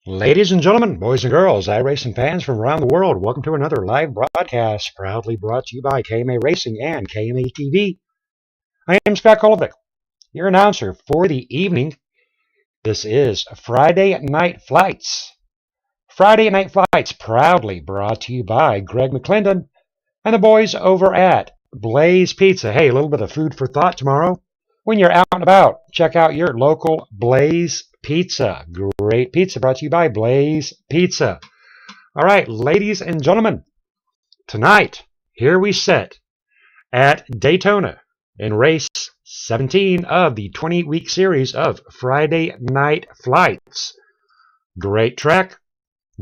Ladies and gentlemen, boys and girls, iRacing fans from around the world, welcome to another live broadcast proudly brought to you by KMA Racing and KMA TV. I am Scott Kolovic, your announcer for the evening. This is Friday Night Flights. Friday Night Flights proudly brought to you by Greg McClendon and the boys over at Blaze Pizza. Hey, a little bit of food for thought tomorrow. When you're out and about, check out your local Blaze Pizza. Great pizza brought to you by Blaze Pizza. All right, ladies and gentlemen, tonight, here we sit at Daytona in race 17 of the 20-week series of Friday Night Flights. Great track,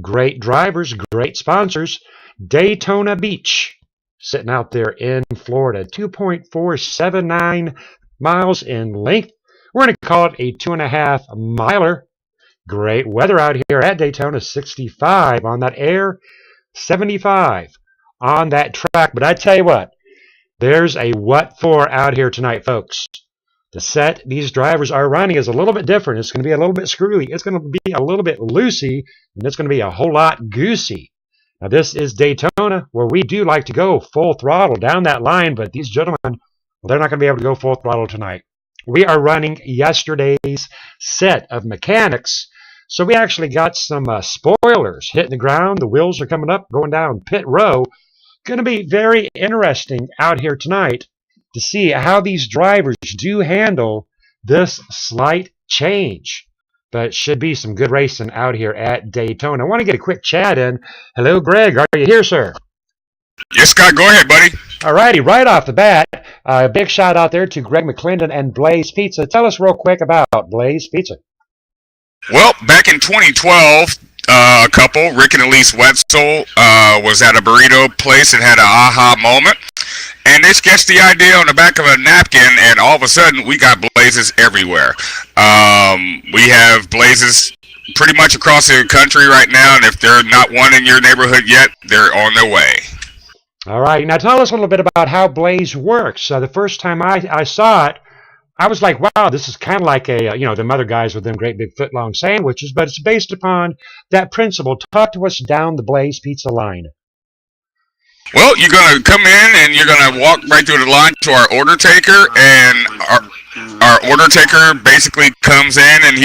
great drivers, great sponsors. Daytona Beach, sitting out there in Florida, 2.479 miles in length. We're going to call it a 2.5 miler. Great weather out here at Daytona, 65 on that air, 75 on that track. But I tell you what, there's a what for out here tonight, folks. The set these drivers are running is a little bit different. It's going to be a little bit screwy. It's going to be a little bit loosey, and it's going to be a whole lot goosey. Now, this is Daytona, where we do like to go full throttle down that line, but these gentlemen, well, they're not going to be able to go full throttle tonight. We are running yesterday's set of mechanics, so we actually got some spoilers hitting the ground. The wheels are coming up, going down pit row. Going to be very interesting out here tonight to see how these drivers do handle this slight change. But should be some good racing out here at Daytona. I want to get a quick chat in. Hello, Greg. Are you here, sir? Yes, Scott. Go ahead, buddy. All righty. Right off the bat, a big shout out there to Greg McClendon and Blaze Pizza. Tell us real quick about Blaze Pizza. Well, back in 2012, a couple, Rick and Elise Wetzel, was at a burrito place and had an aha moment. And they sketched the idea on the back of a napkin, and all of a sudden, we got Blazes everywhere. We have Blazes pretty much across the country right now, and if they're not one in your neighborhood yet, they're on their way. All right. Now, tell us a little bit about how Blaze works. The first time I saw it, I was like, wow, this is kind of like a, them other guys with them great big foot-long sandwiches, but it's based upon that principle. Talk to us down the Blaze Pizza line. Well, you're going to come in and you're going to walk right through the line to our order taker, and our order taker basically comes in and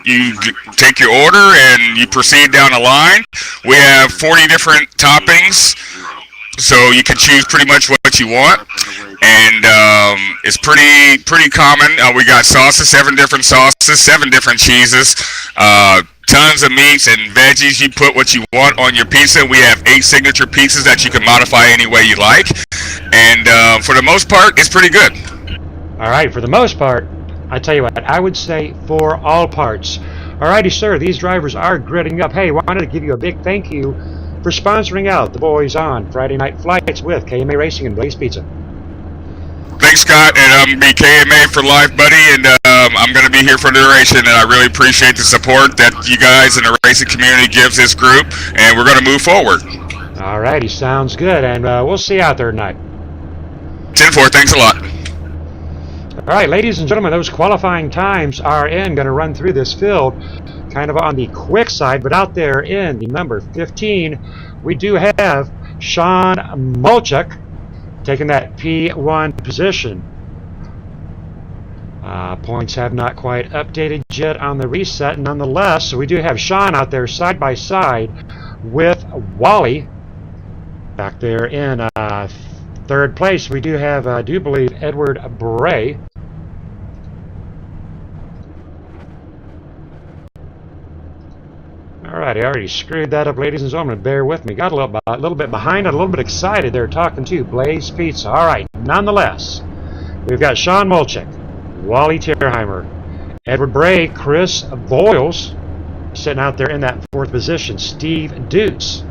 you take your order and you proceed down the line. We have 40 different toppings, so you can choose pretty much what you want. And it's pretty common. We got sauces, 7 different sauces, 7 different cheeses, tons of meats and veggies. You put what you want on your pizza. We have 8 signature pizzas that you can modify any way you like. And for the most part, it's pretty good. All right, for the most part, I tell you what, I would say for all parts. All righty, sir, these drivers are gritting up. Hey, wanted to give you a big thank you for sponsoring out the boys on Friday Night Flights with KMA Racing and Blaze Pizza. Thanks, Scott, and I'm going to be KMA for life, buddy, and I'm going to be here for the duration, and I really appreciate the support that you guys in the racing community gives this group, and we're going to move forward. All righty, sounds good, and we'll see you out there tonight. 10-4, thanks a lot. All right, ladies and gentlemen, those qualifying times are in. Going to run through this field kind of on the quick side, but out there in the number 15, we do have Sean Mulchuk taking that P1 position. Points have not quite updated yet on the reset, nonetheless. So we do have Sean out there side by side with Wally. Back there in third place, we do have, I do believe, Edward Bray. All right, I already screwed that up, ladies and gentlemen. Bear with me. Got a little bit behind, a little bit excited there talking to Blaze Pizza. All right, nonetheless, we've got Sean Mulchuk, Wally Tierheimer, Edward Bray, Chris Voiles sitting out there in that 4th position. Steve Dutz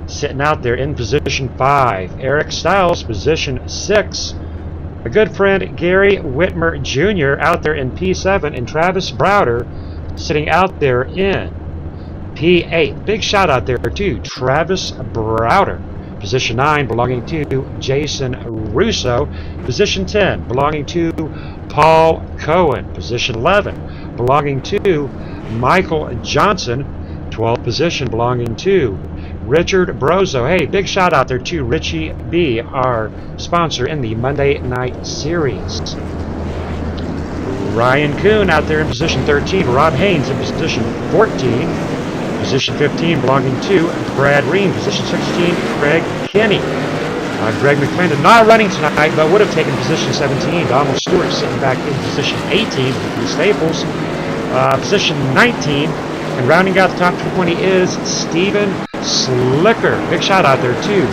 sitting out there in position 5. Eric Stiles, position 6. A good friend, Gary Whitmer Jr., out there in P7, and Travis Browder sitting out there in P8. Big shout out there to Travis Browder. Position 9 belonging to Jason Russo. Position 10 belonging to Paul Cohen. Position 11 belonging to Michael Johnson. 12th position belonging to Richard Brozo. Hey, big shout out there to Richie B, our sponsor in the Monday Night Series. Ryan Kuhn out there in position 13. Rob Haynes in position 14. Position 15 belonging to Brad Reen. Position 16, Craig Kinney. Greg McClendon not running tonight, but would have taken position 17. Donald Stewart sitting back in position 18 with Staples. Position 19. And rounding out the top 20 is Steven Slicker. Big shout out there too.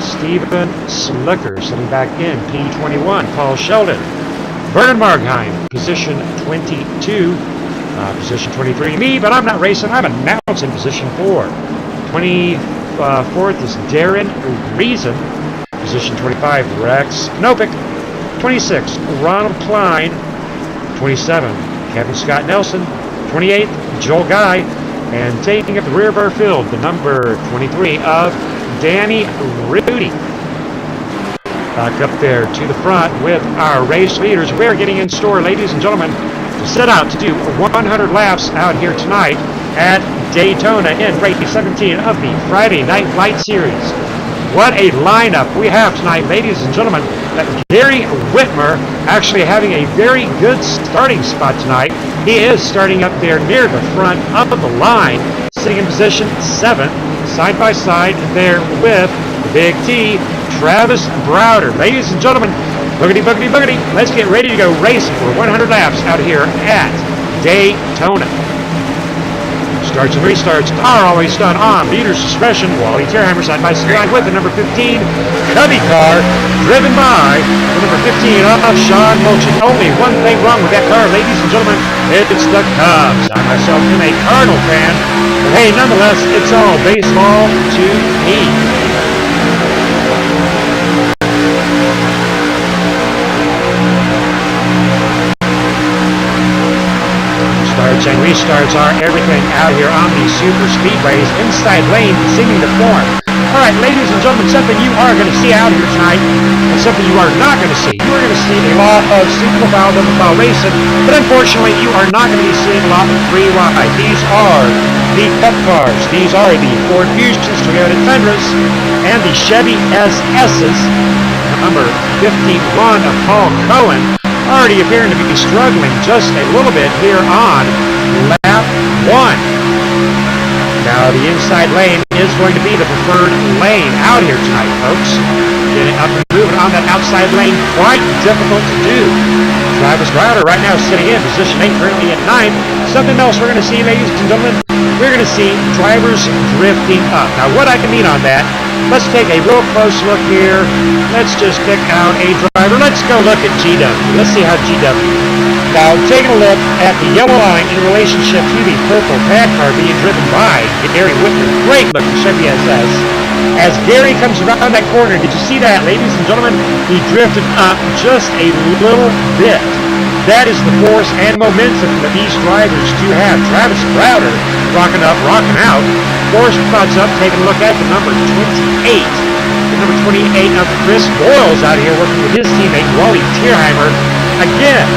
Steven Slicker sitting back in P21. Paul Sheldon. Vernon Margheim, position 22. Position 23, me, but I'm not racing. I'm announcing position 4. 24th is Darren Reason. Position 25, Rex Knopik. 26, Ronald Klein. 27, Kevin Scott Nelson. 28th, Joel Guy. And taking up the rear of our field, the number 23 of Danny Rudy. Back up there to the front with our race leaders. We're getting in store, ladies and gentlemen, to set out to do 100 laps out here tonight at Daytona in race 17 of the Friday Night Light Series. What a lineup we have tonight, ladies and gentlemen. Gary Whitmer actually having a very good starting spot tonight. He is starting up there near the front of the line, sitting in position 7, side by side there with the Big T, Travis Browder. Ladies and gentlemen, boogity, boogity, boogity, let's get ready to go racing for 100 laps out here at Daytona. Starts and restarts are always done on leader's discretion. Wally Tierheimer side by side with the number 15 Cubby car, driven by the number 15 of Sean Mulchin. Only one thing wrong with that car, ladies and gentlemen. It's the Cubs. I myself am a Cardinal fan, but hey, nonetheless, it's all baseball to me. Starts and restarts are everything out here on these super speedways. Inside lane seeming to form. All right, ladies and gentlemen, something you are going to see out here tonight, and something you are not going to see. You are going to see a lot of single file, double file racing, but unfortunately, you are not going to be seeing a lot of three wide. These are the Cup cars. These are the Ford Fusions, Toyota Tundras, and the Chevy SS's. Number 51 of Paul Cohen. Already appearing to be struggling just a little bit here on lap 1. Now the inside lane is going to be the preferred lane out here tonight, folks. Getting up and moving on that outside lane, quite difficult to do. Travis Browder right now sitting in position 8, currently at 9. Something else we're going to see, ladies and gentlemen, we're going to see drivers drifting up. Now what I can mean on that, let's take a real close look here. Let's just pick out a driver. Let's go look at GW. Let's see how GW. Now, taking a look at the yellow line in relationship to the purple pad car being driven by Gary Whitmer. Great looking Chevy SS. As Gary comes around that corner, did you see that, ladies and gentlemen? He drifted up just a little bit. That is the force and momentum that these drivers do have. Travis Browder rocking up, rocking out. 4 spots up, taking a look at the number 28. The number 28 of Chris Boyles out here working with his teammate Wally Tierheimer. Again,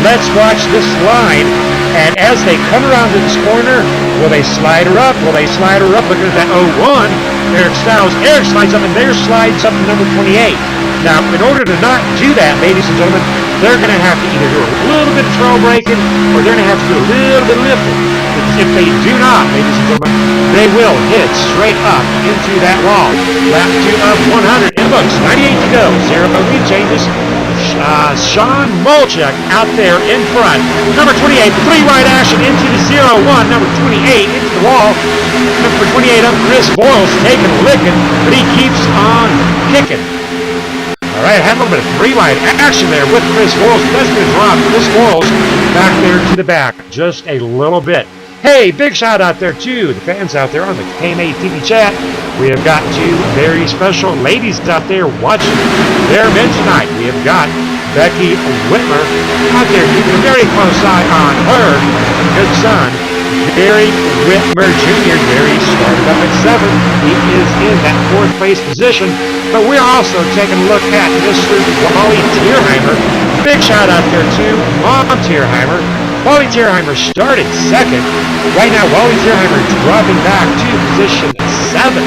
let's watch this line. And as they come around to this corner, will they slide her up? Will they slide her up? Looking at that 01, Eric Stiles. Eric slides up, and there slides up to number 28. Now, in order to not do that, ladies and gentlemen, they're going to have to either do a little bit of trail braking, or they're going to have to do a little bit of lifting. If they do not, ladies and gentlemen, they will hit straight up into that wall. Lap 2 of 100. It looks 98 to go. 0 lead changes. Sean Mulchuk out there in front. Number 28, 3 wide action into the 0-1. Number 28 into the wall. Number 28 up, Chris Boyles taking a licking, but he keeps on kicking. All right, had a little bit of 3 wide action there with Chris Boyles. That's going to drop Chris Boyles back there to the back just a little bit. Hey, big shout out there to the fans out there on the KMA TV chat. We have got 2 very special ladies out there watching their men tonight. We have got Becky Whitmer out there keeping a very close eye on her good son, Gary Whitmer Jr. Gary started up at 7. He is in that 4th place position. But we're also taking a look at Mr. Wally Tierheimer. Big shout out there to Mom Tierheimer. Wally Tierheimer started second. Right now, Wally Tierheimer dropping back to position 7.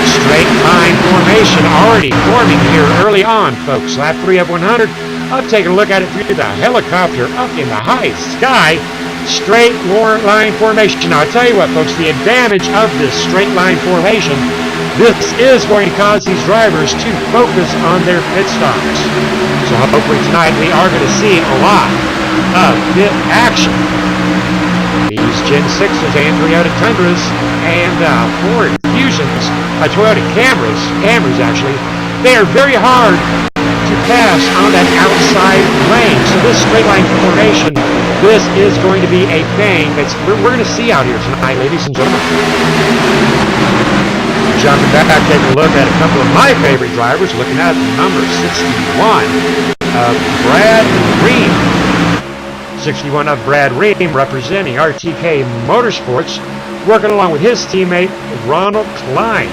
Straight line formation already forming here early on, folks. Lap 3 of 100. I'll take a look at it through the helicopter up in the high sky. Straight line formation. Now, I'll tell you what, folks, the advantage of this straight line formation, this is going to cause these drivers to focus on their pit stops. So hopefully tonight we are going to see a lot of pit action. These Gen 6s and Toyota Tundras and Ford Fusions, Toyota Camrys actually, they are very hard to pass on that outside lane. So this straight line formation, this is going to be a thing that we're going to see out here tonight, ladies and gentlemen. Jumping back, taking a look at a couple of my favorite drivers, looking at number 61 of Brad Ream. 61 of Brad Ream representing RTK Motorsports, working along with his teammate Ronald Klein.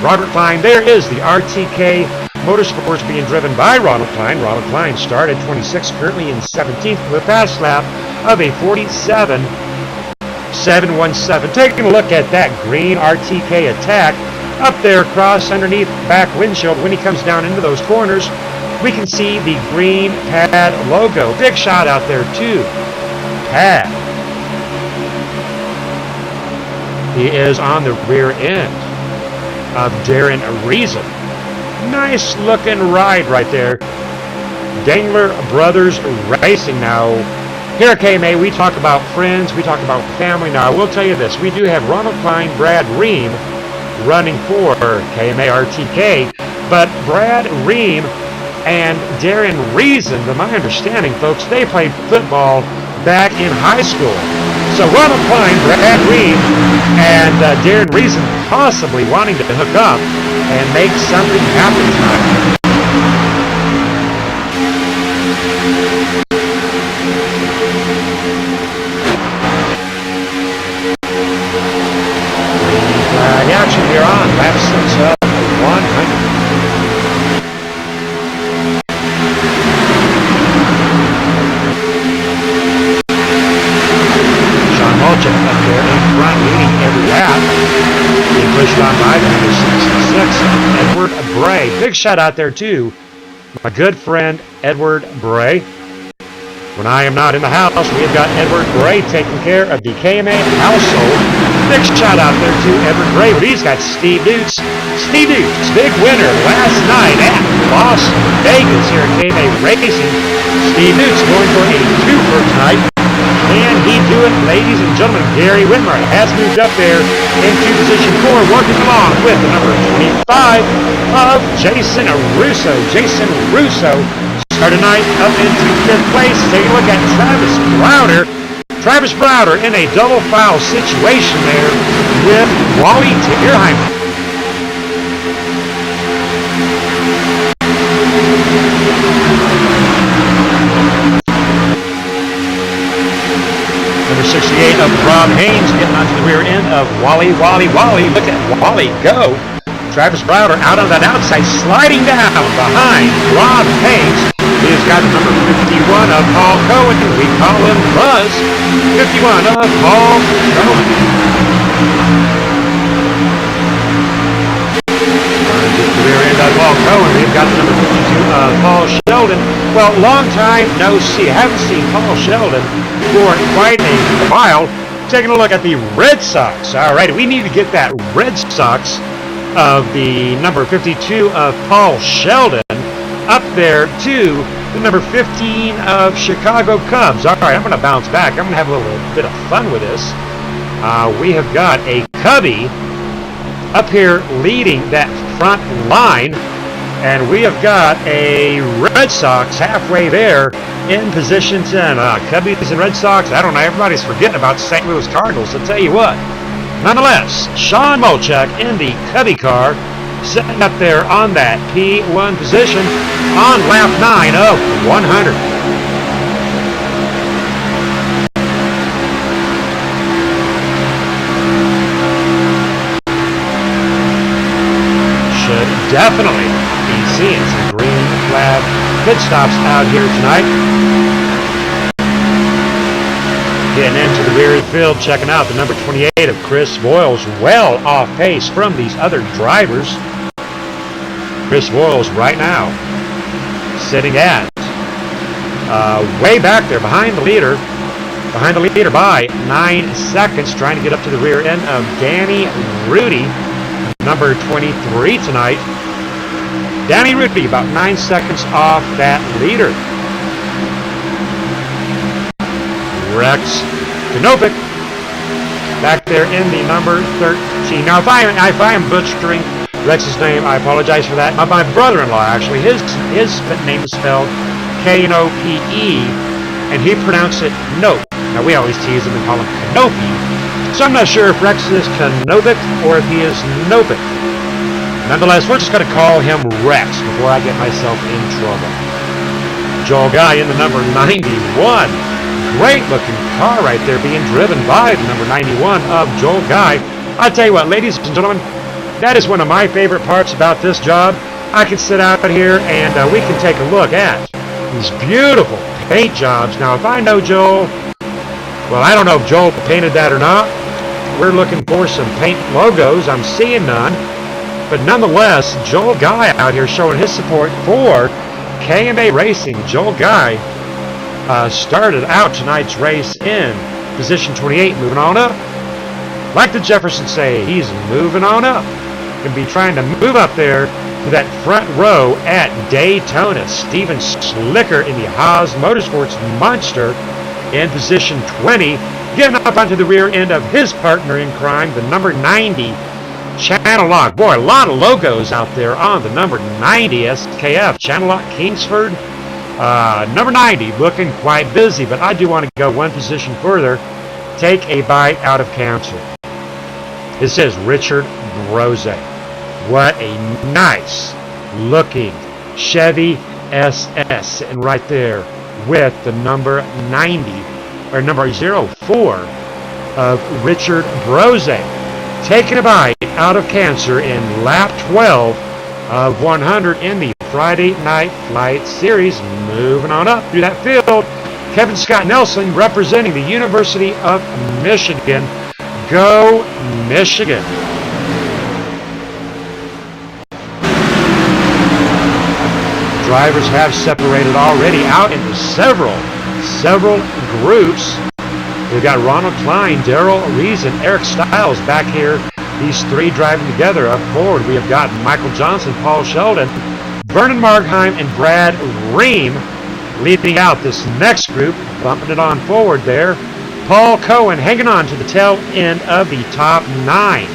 Robert Klein, there is the RTK Motorsports being driven by Ronald Klein. Ronald Klein started 26th, currently in 17th with a pass lap of a 47.717. Taking a look at that green RTK attack up there across underneath back windshield. When he comes down into those corners, we can see the green pad logo. Big shot out there too. Pad. He is on the rear end of Darren Reason. Nice looking ride right there. Dangler Brothers Racing. Now, here at KMA, we talk about friends, we talk about family. Now, I will tell you this. We do have Ronald Klein, Brad Ream running for KMA RTK, but Brad Ream and Darren Reason, to my understanding, folks, they played football back in high school. So Ronald Klein, Brad Ream, and Darren Reason possibly wanting to hook up and make something happen tonight. Flag action here on lap 6 of 100. Up there in front, leading every lap. He pushed on by the number 66, Edward Bray. Big shot out there too, my good friend Edward Bray. When I am not in the house, we have got Edward Bray taking care of the KMA household. Big shot out there to Edward Bray, but he's got Steve Dukes. Steve Dukes, big winner last night at Las Vegas here at KMA Racing. Steve Dukes going for a 2 for tonight. And he do it, ladies and gentlemen. Gary Whitmer has moved up there into position 4, working along with the number 25 of Jason Russo. Jason Russo started tonight up into 5th place. Take a look at Travis Browder. Travis Browder in a double foul situation there with Wally Tierheimer. Number 68 of Rob Haynes getting onto the rear end of Wally. Look at Wally go. Travis Browder out on that outside, sliding down behind Rob Haynes. He's got number 51 of Paul Cohen. We call him Buzz. 51 of Paul Cohen. The rear end of Paul Cohen. We've got the number 52 of Paul Sheldon. Well, long time no see. Haven't seen Paul Sheldon for quite a while. Taking a look at the Red Sox. All right, we need to get that Red Sox of the number 52 of Paul Sheldon up there to the number 15 of Chicago Cubs. All right, I'm going to bounce back. I'm going to have a little bit of fun with this. We have got a Cubby up here leading that front line. And we have got a Red Sox halfway there in position 10. Cubbies and Red Sox, I don't know, everybody's forgetting about St. Louis Cardinals. I'll tell you what. Nonetheless, Sean Molchak in the Cubby car, sitting up there on that P1 position on lap 9 of 100. Should definitely be seeing some green flag pit stops out here tonight. Getting into the rear of the field, checking out the number 28 of Chris Voiles, well off pace from these other drivers. Chris Voiles right now sitting at way back there behind the leader by 9 seconds, trying to get up to the rear end of Danny Rudy, number 23 tonight. Danny Rudy about 9 seconds off that leader. Rex Kanovic back there in the number 13. Now, if I am butchering Rex's name, I apologize for that. My brother-in-law, actually, his name is spelled K-N-O-P-E, and he pronounced it Nope. Now, we always tease him and call him Kanopi, so I'm not sure if Rex is Kanovic or if he is Novic. Nonetheless, we're just going to call him Rex before I get myself in trouble. Joel Guy in the number 91. Great looking car right there being driven by the number 91 of Joel Guy. I'll tell you what, ladies and gentlemen, that is one of my favorite parts about this job. I can sit out here and we can take a look at these beautiful paint jobs. Now, if I know Joel, well, I don't know if Joel painted that or not. We're looking for some paint logos. I'm seeing none. But nonetheless, Joel Guy out here showing his support for KMA Racing. Joel Guy started out tonight's race in position 28, moving on up. Like the Jeffersons say, he's moving on up. Going to be trying to move up there to that front row at Daytona. Steven Slicker in the Haas Motorsports Monster in position 20, getting up onto the rear end of his partner in crime, the number 90 Channel Lock. Boy, a lot of logos out there on the number 90 SKF. Channel Lock Kingsford. Number 90 looking quite busy, but I do want to go one position further. Take a bite out of council. It says Richard Brose. What a nice looking Chevy SS sitting right there with the number 90 or number 04 of Richard Brose. Taking a bite out of cancer in lap 12 of 100 in the Friday Night Flight Series. Moving on up through that field, Kevin Scott Nelson representing the University of Michigan. Go Michigan! Drivers have separated already out into several groups. We've got Ronald Klein, Darrell Reason, Eric Stiles back here. These three driving together up forward. We have got Michael Johnson, Paul Sheldon, Vernon Markheim, and Brad Ream leading out this next group, bumping it on forward there. Paul Cohen hanging on to the tail end of the top 9.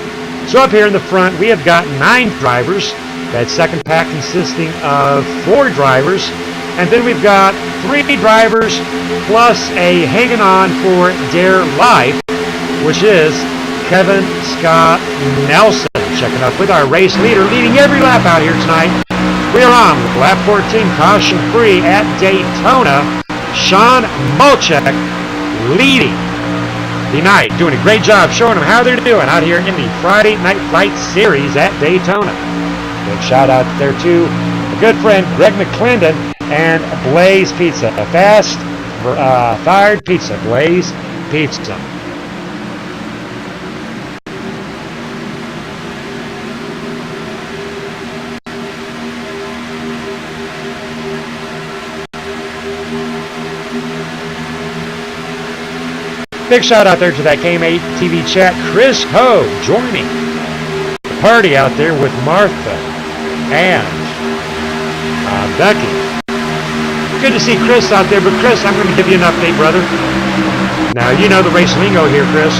So up here in the front, we have got 9 drivers. That second pack consisting of 4 drivers. And then we've got 3 drivers plus a hanging on for dear life, which is Kevin Scott Nelson. Checking up with our race leader, leading every lap out here tonight. We are on lap 14, caution free at Daytona. Sean Molchek leading the night, doing a great job showing them how they're doing out here in the Friday Night Flight Series at Daytona. Big shout out there to a good friend Greg McClendon and Blaze Pizza, a fast fired pizza, Blaze Pizza. Big shout out there to that KMA TV chat. Chris Ho joining the party out there with Martha and Becky. Good to see Chris out there, but Chris, I'm going to give you an update, brother. Now, you know the race lingo here, Chris.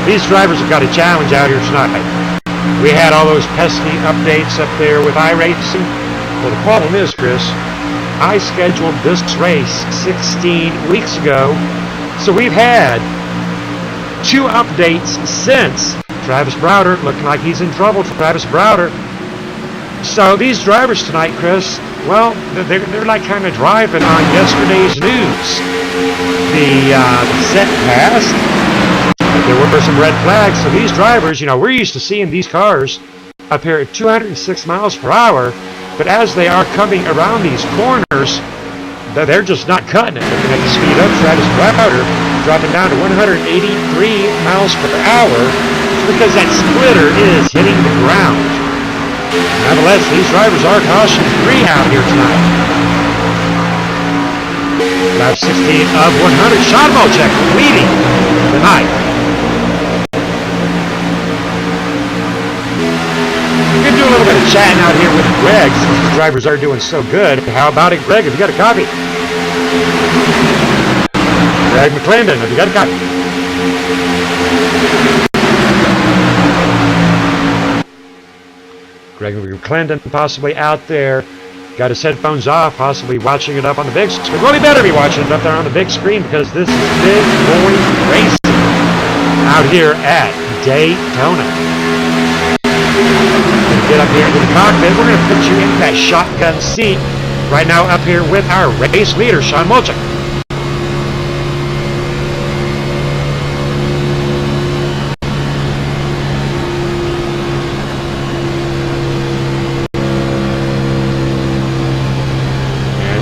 These drivers have got a challenge out here tonight. We had all those pesky updates up there with iRacing. Well, the problem is, Chris, I scheduled this race 16 weeks ago, so we've had 2 updates since. Travis Browder looking like he's in trouble. Travis Browder. So these drivers tonight, Chris, well, they're like kind of driving on yesterday's news. The set passed. There were some red flags. So these drivers, you know, we're used to seeing these cars up here at 206 miles per hour. But as they are coming around these corners, they're just not cutting it. Looking at the speed of Travis Browder. dropping down to 183 miles per hour because that splitter is hitting the ground. Nevertheless, these drivers are caution free out here tonight. Lap 16 of 100. Sean Molchek leading tonight. We can do a little bit of chatting out here with Greg since these drivers are doing so good. How about it, Greg? Have you got a copy? Greg McClendon, have you got a copy? Greg McClendon possibly out there. Got his headphones off, possibly watching it up on the big screen. Well, he better be watching it up there on the big screen because this is big boy racing out here at Daytona. Get up here into the cockpit. We're going to put you in that shotgun seat right now up here with our race leader, Sean Molchek.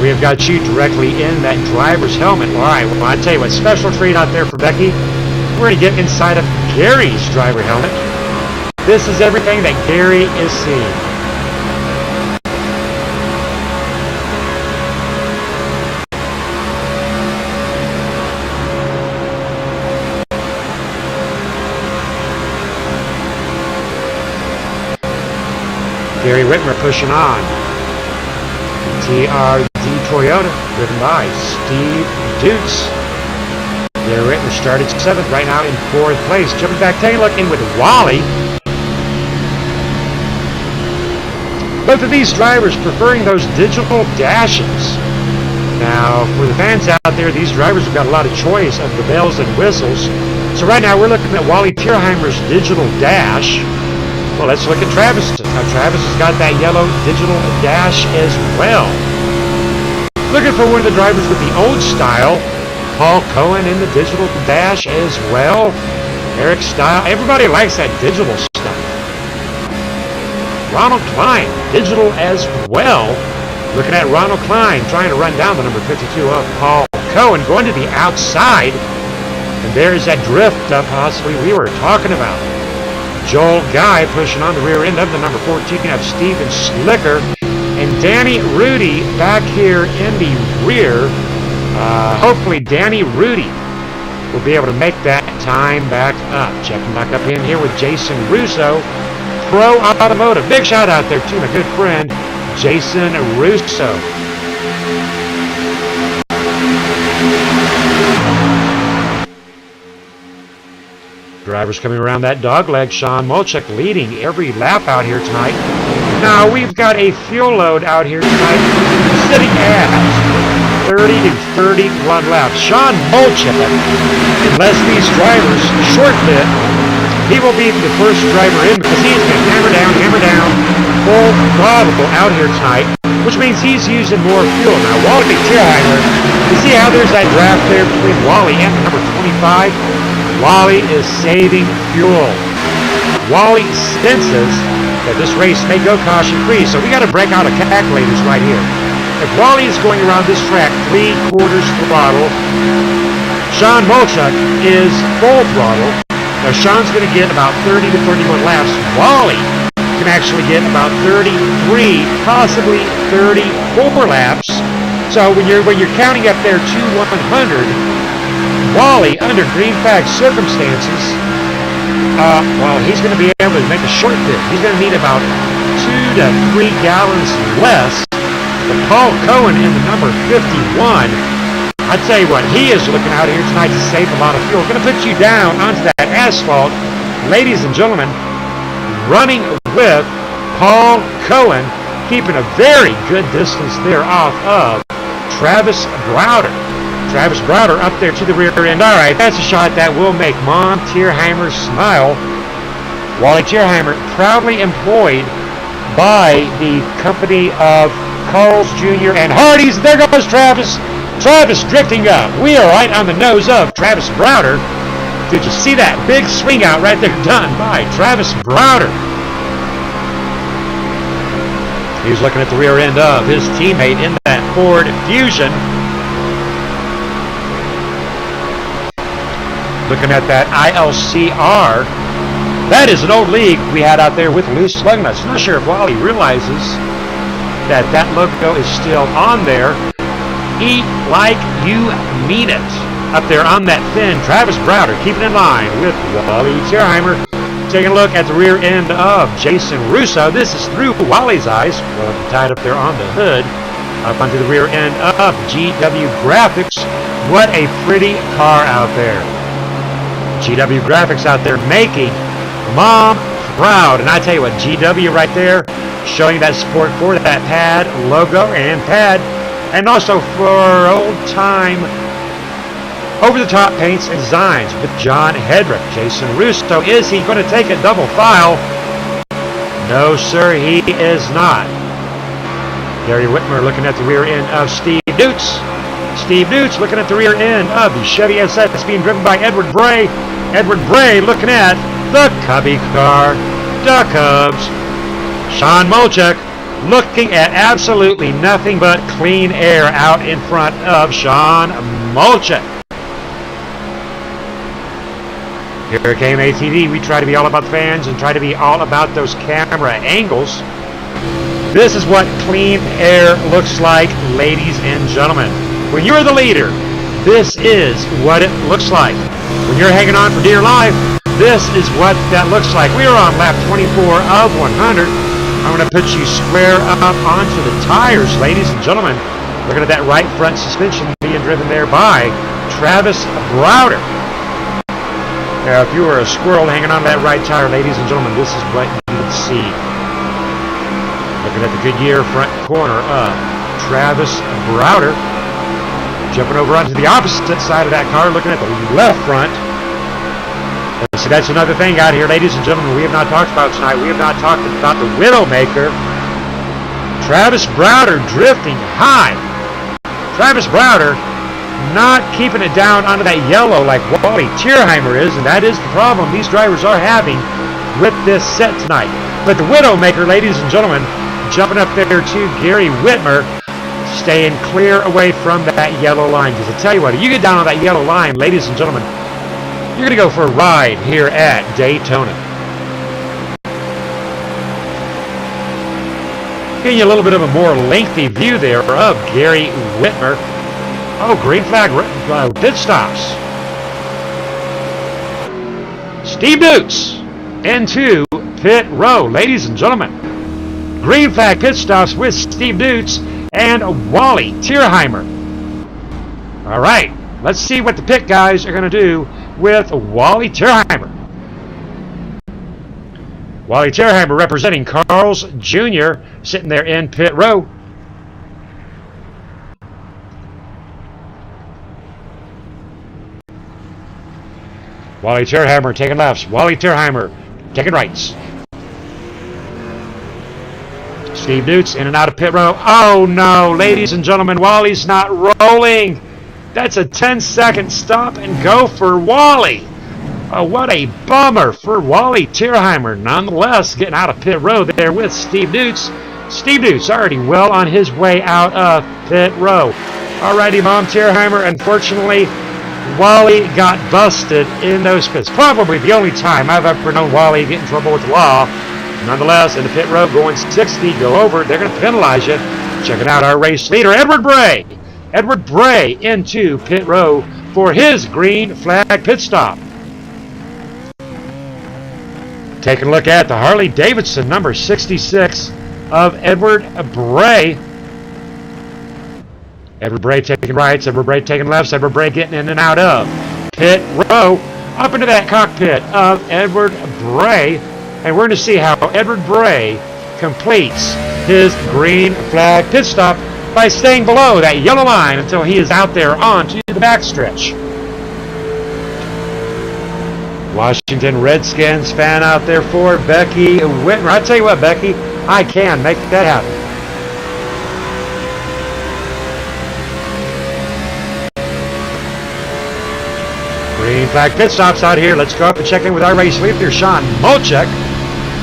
We have got you directly in that driver's helmet. All right, well, I tell you what, special treat out there for Becky. We're going to get inside of Gary's driver helmet. This is everything that Gary is seeing. Gary Whitmer pushing on. TRD Toyota, driven by Steve Dukes. Gary Whitmer started 7th, right now in 4th place. Jumping back, taking a look in with Wally. Both of these drivers preferring those digital dashes. Now, for the fans out there, these drivers have got a lot of choice of the bells and whistles. So right now, we're looking at Wally Tierheimer's digital dash. Well, let's look at Travis's. Now, Travis has got that yellow digital dash as well. Looking for one of the drivers with the old style. Paul Cohen in the digital dash as well. Eric Style. Everybody likes that digital stuff. Ronald Klein, digital as well. Looking at Ronald Klein trying to run down the number 52 of Paul Cohen. Going to the outside. And there's that drift possibly we were talking about. Joel Guy pushing on the rear end of the number 14 of Steven Slicker. And Danny Rudy back here in the rear. Hopefully Danny Rudy will be able to make that time back up. Checking back up in here with Jason Russo. Pro Automotive. Big shout out there to my good friend, Jason Russo. Drivers coming around that dogleg. Sean Molchek leading every lap out here tonight. Now we've got a fuel load out here tonight sitting at 30 to 31 laps. Sean Molchek, unless these drivers short pit, he will be the first driver in because he's going to hammer down, full throttle out here tonight, which means he's using more fuel. Now Wally Tierheimer, you see how there's that draft there between Wally and the number 25? Wally is saving fuel. Wally senses that this race may go caution-free, so we got to break out of calculators right here. If Wally is going around this track 3/4 throttle, Sean Molchek is full throttle. Now Sean's going to get about 30 to 31 laps. Wally can actually get about 33, possibly 34 laps. So when you're counting up there to 100, Wally, under green flag circumstances, well, he's going to be able to make a short pit. He's going to need about 2 to 3 gallons less than Paul Cohen in the number 51. I tell you what, he is looking out here tonight to save a lot of fuel. Going to put you down onto that asphalt. Ladies and gentlemen, running with Paul Cohen, keeping a very good distance there off of Travis Browder. Travis Browder up there to the rear end. All right, that's a shot that will make Mom Tierheimer smile. Wally Tierheimer, proudly employed by the company of Carl's Jr. and Hardee's. There goes Travis. Travis drifting up. We are right on the nose of Travis Browder. Did you see that big swing out right there done by Travis Browder? He's looking at the rear end of his teammate in that Ford Fusion. Looking at that ILCR. That is an old league we had out there with loose lug nuts. Not sure if Wally realizes that that logo is still on there. Eat like you mean it. Up there on that fin, Travis Browder keeping in line with Wally Tierheimer. Taking a look at the rear end of Jason Russo. This is through Wally's eyes. Well, tied up there on the hood. Up onto the rear end of GW Graphics. What a pretty car out there. GW Graphics out there making Mom proud. And I tell you what, GW right there, showing that support for that pad logo and pad, and also for old-time over-the-top paints and designs with John Hedrick. Jason Russo, is he going to take a double file? No, sir, he is not. Gary Whitmer looking at the rear end of Steve Dutz. Steve Dutz looking at the rear end of the Chevy SS being driven by Edward Bray. Edward Bray looking at the Cubby car, the Cubs. Sean Molchek looking at absolutely nothing but clean air out in front of Sean Molchek. Here at KMA TV, we try to be all about the fans and try to be all about those camera angles. This is what clean air looks like, ladies and gentlemen. When you're the leader, this is what it looks like. When you're hanging on for dear life, this is what that looks like. We are on lap 24 of 100. I'm going to put you square up onto the tires, ladies and gentlemen. Looking at that right front suspension being driven there by Travis Browder. Now, if you were a squirrel hanging on that right tire, ladies and gentlemen, this is what you would see. Looking at the Goodyear front corner of Travis Browder. Jumping over onto the opposite side of that car, looking at the left front. So that's another thing out here, ladies and gentlemen, we have not talked about tonight. We have not talked about the Widowmaker. Travis Browder drifting high. Travis Browder not keeping it down onto that yellow like Wally Tierheimer is, and that is the problem these drivers are having with this set tonight. But the Widowmaker, ladies and gentlemen, jumping up there to Gary Whitmer, staying clear away from that yellow line. Because I tell you what, if you get down on that yellow line, ladies and gentlemen, you're going to go for a ride here at Daytona. Getting you a little bit of a more lengthy view there of Gary Whitmer. Oh, green flag pit stops. Steve Dutz into pit row, ladies and gentlemen. Green flag pit stops with Steve Dutz and Wally Tierheimer. All right, let's see what the pit guys are going to do with Wally Tierheimer. Wally Tierheimer representing Carl's Jr. sitting there in pit row. Wally Tierheimer taking lefts. Wally Tierheimer taking rights. Steve Dutz in and out of pit row. Oh no, ladies and gentlemen, Wally's not rolling. That's a 10-second stop and go for Wally. Oh, what a bummer for Wally Tierheimer. Nonetheless, getting out of pit row there with Steve Dutz. Steve Dutz already well on his way out of pit row. Alrighty, Mom Tierheimer, unfortunately, Wally got busted in those pits. Probably the only time I've ever known Wally get in trouble with the law. Nonetheless, in the pit row, going 60, go over, they're going to penalize you. Checking out our race leader, Edward Bray. Edward Bray into pit row for his green flag pit stop. Taking a look at the Harley Davidson number 66 of Edward Bray. Edward Bray taking rights, Edward Bray taking lefts, Edward Bray getting in and out of pit row. Up into that cockpit of Edward Bray. And we're going to see how Edward Bray completes his green flag pit stop by staying below that yellow line until he is out there onto the backstretch. Washington Redskins fan out there for Becky Whitmer. I'll tell you what, Becky, I can make that happen. Green flag pit stops out here. Let's go up and check in with our race leader, Sean Molchek.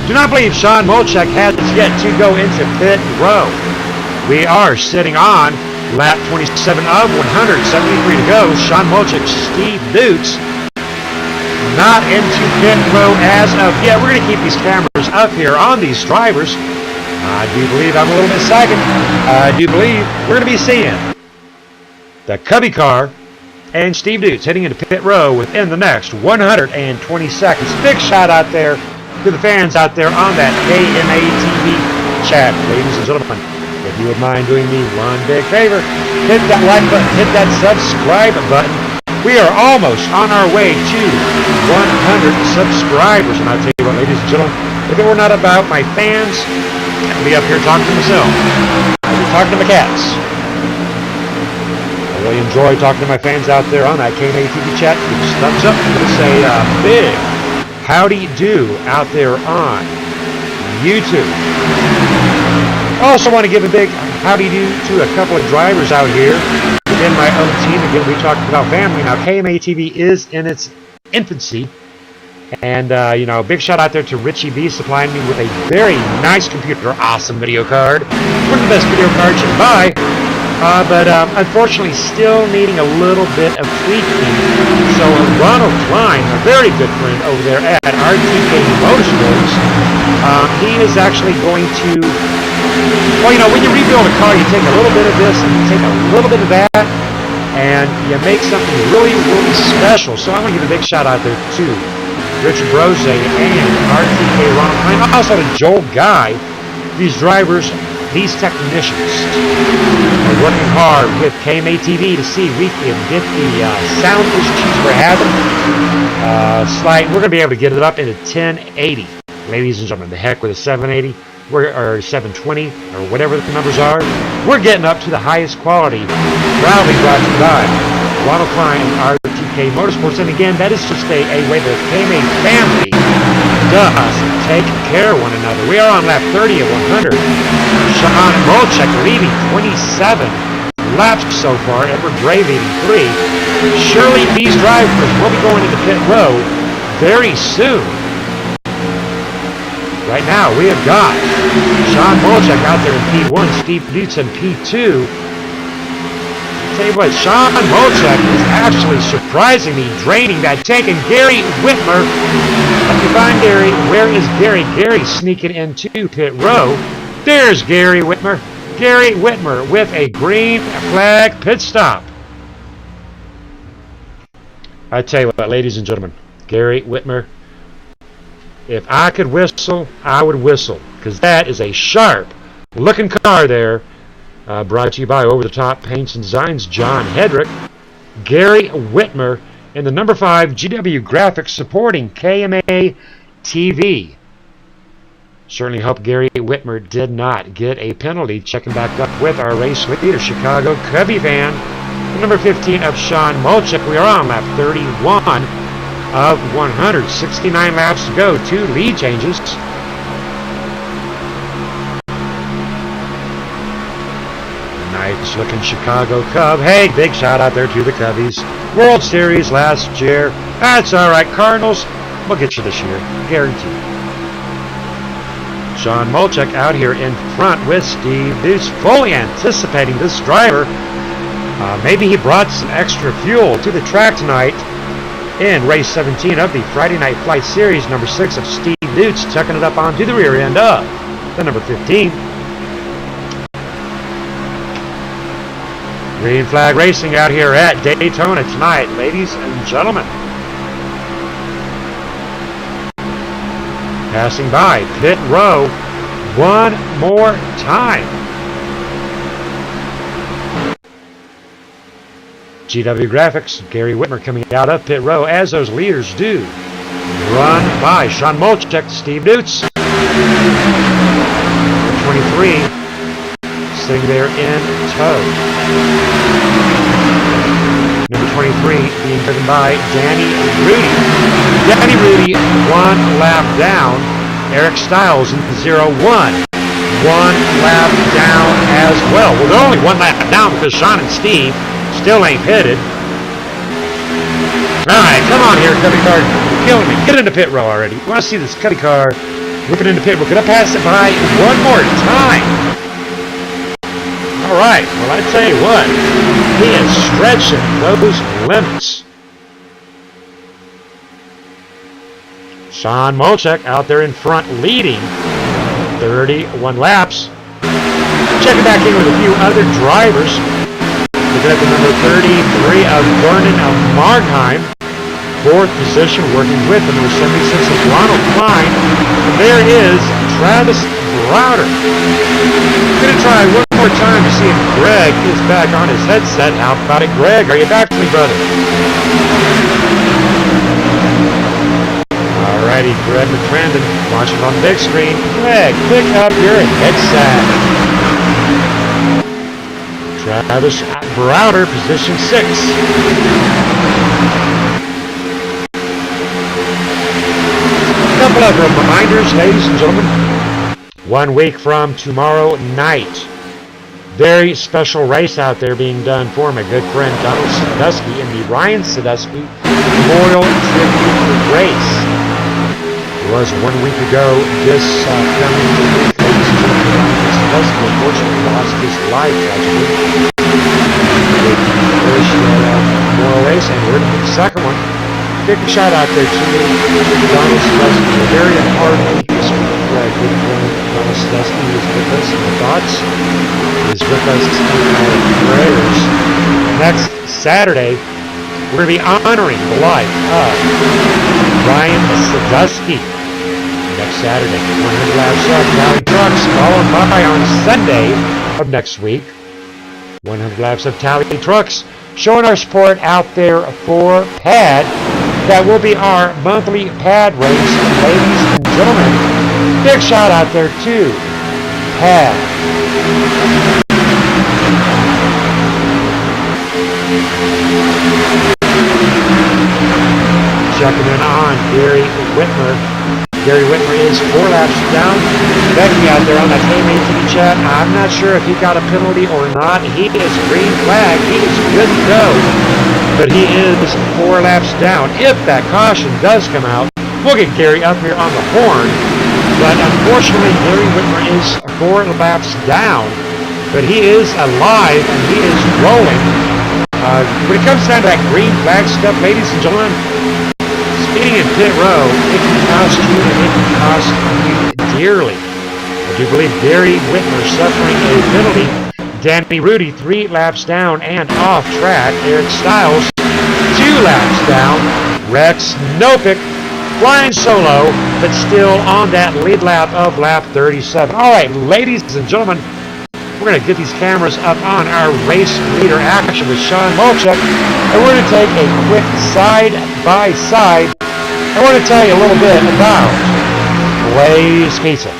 Do not believe Sean Molchek has yet to go into pit row. We are sitting on lap 27 of 173 to go. Sean Molchek, Steve Dutz not into pit row as of yet. We're going to keep these cameras up here on these drivers. I do believe I'm a little bit psychic. I do believe we're going to be seeing the Cubby car and Steve Dukes heading into pit row within the next 120 seconds. Big shout out there to the fans out there on that KMA TV chat. Ladies and gentlemen, if you would mind doing me one big favor, hit that like button, hit that subscribe button. We are almost on our way to 100 subscribers. And I'll tell you what, ladies and gentlemen, if it were not about my fans, I'd be up here talking to myself. I'd be talking to my cats. I really enjoy talking to my fans out there on that KMA TV chat. Give us a thumbs up. Give us a big howdy do out there on YouTube. Also want to give a big howdy do to a couple of drivers out here within my own team. Again, we talked about family. Now, KMA TV is in its infancy. And, you know, big shout out there to Richie B supplying me with a very nice computer. Awesome video card. One of the best video cards you can buy. But unfortunately still needing a little bit of tweaking. So Ronald Klein, a very good friend over there at RTK Motorsports, he is actually going to, well, you know, when you rebuild a car, you take a little bit of this and you take a little bit of that, and you make something really, really special. So I want to give a big shout out there to Richard Brose and RTK Ronald Klein, also to Joel Guy, these drivers, these technicians are working hard with KMA TV to see we can get the sound issues we're having we're going to be able to get it up into 1080. Ladies and gentlemen, the heck with a 780 or 720 or whatever the numbers are. We're getting up to the highest quality. Proudly brought to you by Ronald Klein and RTK Motorsports. And again, that is just a way the KMA family does take care of one another. We are on lap 30 of 100. Sean Molchek leading 27 laps so far. Edward Gray leading 3. Surely these drivers will be going into pit row very soon. Right now we have got Sean Molchek out there in P1, Steve Dukes in P2. I'll tell you what, Sean Molchek is actually surprisingly draining that tank, and Gary Whitmer, if you find Gary, where is Gary? Gary sneaking into pit row. There's Gary Whitmer. Gary Whitmer with a green flag pit stop. I tell you what, ladies and gentlemen, Gary Whitmer, if I could whistle, I would whistle, because that is a sharp-looking car there. Brought to you by Over the Top Paints and Designs, John Hedrick. Gary Whitmer in the number 5 GW Graphics supporting KMA TV. Certainly hope Gary Whitmer did not get a penalty. Checking back up with our race leader, Chicago Cubby van. The number 15 of Sean Molchek. We are on lap 31 of 169 laps to go. 2 lead changes. Nice looking Chicago Cub. Hey, big shout out there to the Cubbies. World Series last year. That's alright. Cardinals, we'll get you this year. Guaranteed. Sean Molchek out here in front with Steve Dukes, fully anticipating this driver. Maybe he brought some extra fuel to the track tonight in race 17 of the Friday Night Flight Series. Number 6 of Steve Dukes tucking it up onto the rear end of the number 15. Green flag racing out here at Daytona tonight, ladies and gentlemen. Passing by pit row one more time. GW Graphics, Gary Whitmer coming out of pit row as those leaders do. Run by Sean Molchek, Steve Dukes. 23 sitting there in tow. Number 23 being driven by Danny Rudy. Danny Rudy, 1 lap down. Eric Stiles in 0-1. 1 lap down as well. Well, they're only 1 lap down because Sean and Steve still ain't pitted. Alright, come on here, Cubby car. You're killing me. Get into pit row already. You want to see this Cubby car whipping into pit row. Could I pass it by one more time? Alright, well, I tell you what, he is stretching those limits. Sean Molchek out there in front leading 31 laps. Checking back in with a few other drivers. Looking at the number 33 of Vernon of Margheim. 4th position, working with the number 76 of Ronald Klein. And there is Travis Browder. I'm going to try one more time to see if Greg is back on his headset. How about it, Greg? Are you back to me, brother? Alrighty, Greg McCrandon watching on the big screen. Greg, pick up your headset. Travis Browder, position 6. Couple of reminders, ladies and gentlemen. 1 week from tomorrow night, very special race out there being done for my good friend Donald Sadusky in the Ryan Sadusky Memorial Tribute Race. It was 1 week ago this coming week, ladies and gentlemen. Ryan Sadusky unfortunately lost his life tragically. First Memorial race, and we're going to the second one. Big shout out there to Donald Sadusky. A very important week this week. Good friend Donald Sadusky is with us in our thoughts. He is with us in our prayers. Next Saturday, we're going to be honoring the life of Ryan Sadusky. Next Saturday, 100 laps of Tally Trucks, followed by on Sunday of next week, 100 laps of Tally Trucks, showing our support out there for PAD. That will be our monthly pad race, ladies and gentlemen. Big shout out there to PAD. Checking in on Gary Whitmer. Gary Whitmer is 4 laps down. Becky out there on that KMA chat. I'm not sure if he got a penalty or not. He is green flag. He is good to go. But he is 4 laps down. If that caution does come out, we'll get Gary up here on the horn. But unfortunately, Gary Whitmer is 4 laps down. But he is alive and he is rolling. When it comes down to that green flag stuff, ladies and gentlemen, speeding in pit row, it can cost you and it can cost you dearly. I do believe Gary Whitmer suffering a penalty. Danny Rudy 3 laps down and off track. Eric Stiles 2 laps down. Rex Nopick flying solo, but still on that lead lap of lap 37. All right, ladies and gentlemen, we're going to get these cameras up on our race leader action with Sean Molchek, and we're going to take a quick side-by-side. I want to tell you a little bit about Blaze Pizza.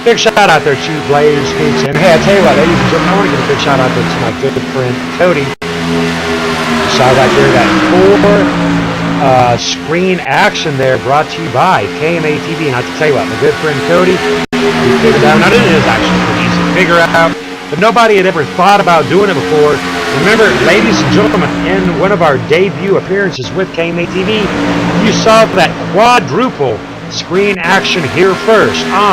Big shout out there to Blaze Pizza. And hey, I tell you what, ladies and gentlemen, I want to give a big shout out there to my good friend Cody. Shout out there, that 4-screen action there brought to you by KMA TV. And I tell you what, my good friend Cody, he figured out, now it is actually pretty easy to figure out, but nobody had ever thought about doing it before. Remember, ladies and gentlemen, in one of our debut appearances with KMA TV, you saw that quadruple screen action here first on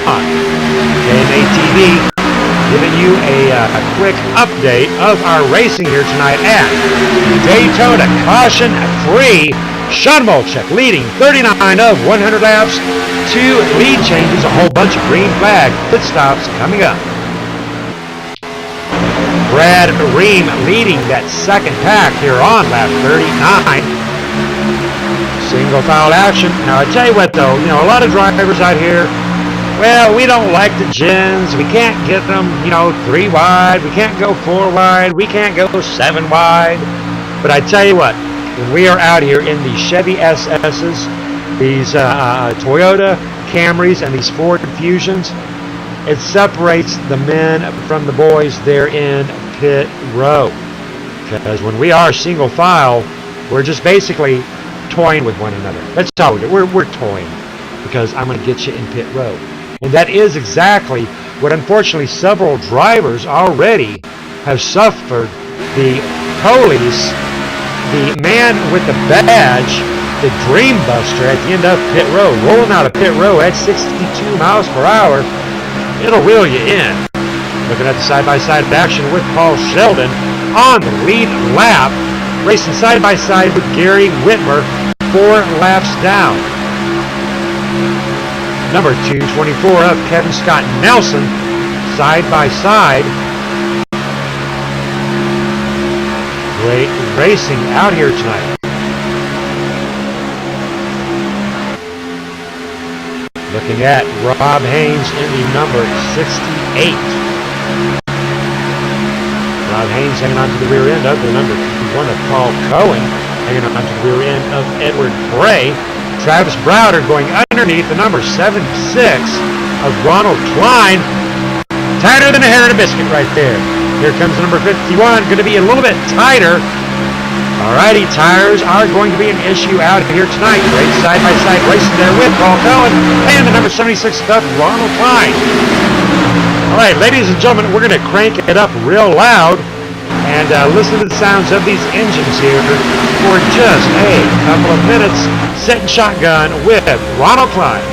KMA TV, giving you a quick update of our racing here tonight at Daytona. Caution free. Sean Molchek leading 39 of 100 laps. 2 lead changes, a whole bunch of green flag pit stops coming up. Brad Ream leading that second pack here on lap 39. Single file action. Now, I tell you what, though, a lot of drivers out here, well, we don't like the gens. We can't get them, 3 wide. We can't go 4 wide. We can't go 7 wide. But I tell you what, when we are out here in the Chevy SS's, these Toyota Camrys, and these Ford Fusions, it separates the men from the boys there in pit row. Because when we are single file, we're just basically toying with one another. That's all we do. We're toying because I'm going to get you in pit row. And that is exactly what, unfortunately, several drivers already have suffered. The police, the man with the badge, the Dream Buster at the end of pit row, rolling out of pit row at 62 miles per hour, it'll reel you in. Looking at the side-by-side action with Paul Sheldon on the lead lap, racing side-by-side with Gary Whitmer, 4 laps down. Number 224 of Kevin Scott Nelson, side-by-side. Great racing out here tonight. Looking at Rob Haynes in the number 68. Rob Haynes hanging on to the rear end of the number 51 of Paul Cohen, hanging on to the rear end of Edward Bray. Travis Browder going underneath the number 76 of Ronald Klein. Tighter than a hair in a biscuit right there. Here comes number 51, going to be a little bit tighter. Alrighty, tires are going to be an issue out here tonight. Great side-by-side racing there with Paul Cohen and the number 76 of Ronald Klein. Alright, ladies and gentlemen, we're going to crank it up real loud and listen to the sounds of these engines here for just a couple of minutes. Setting shotgun with Ronald Klein.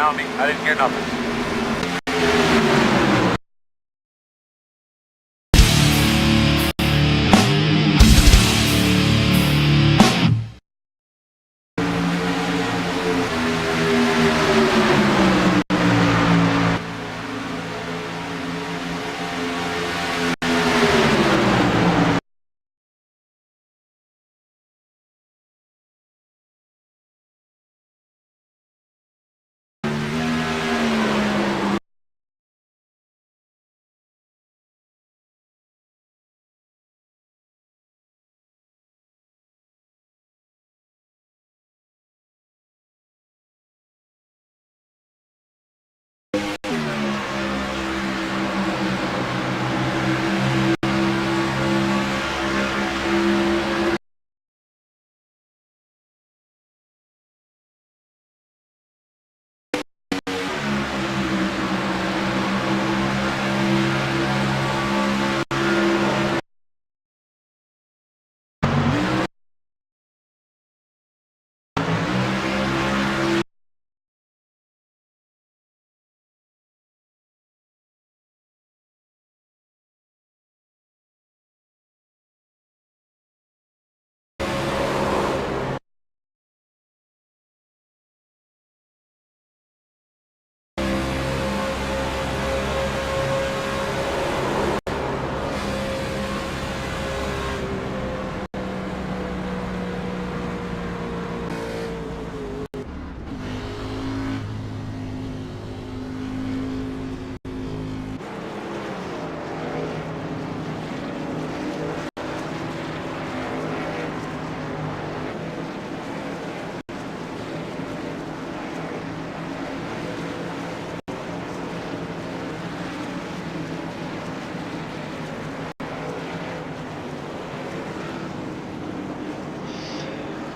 on me. I didn't hear nothing.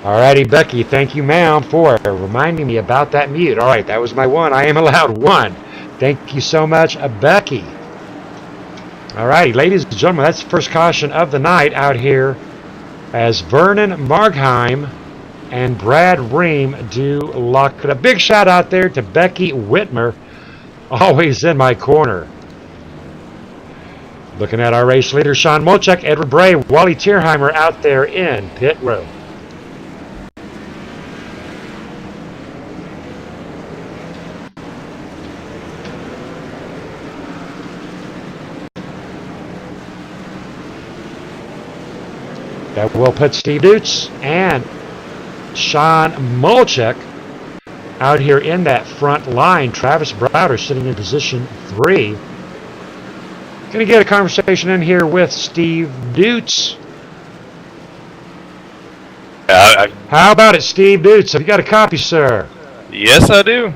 Alrighty, Becky, thank you, ma'am, for reminding me about that mute. Alright, that was my one. I am allowed one. Thank you so much, Becky. Alrighty, ladies and gentlemen, that's the first caution of the night out here as Vernon Margheim and Brad Ream do lock it up. Big shout out there to Becky Whitmer, always in my corner. Looking at our race leaders, Sean Molchek, Edward Bray, Wally Tierheimer out there in pit road. That will put Steve Dutz and Sean Molchek out here in that front line. Travis Browder sitting in position 3. Going to get a conversation in here with Steve Dutz. How about it, Steve Dutz? Have you got a copy, sir? Yes, I do.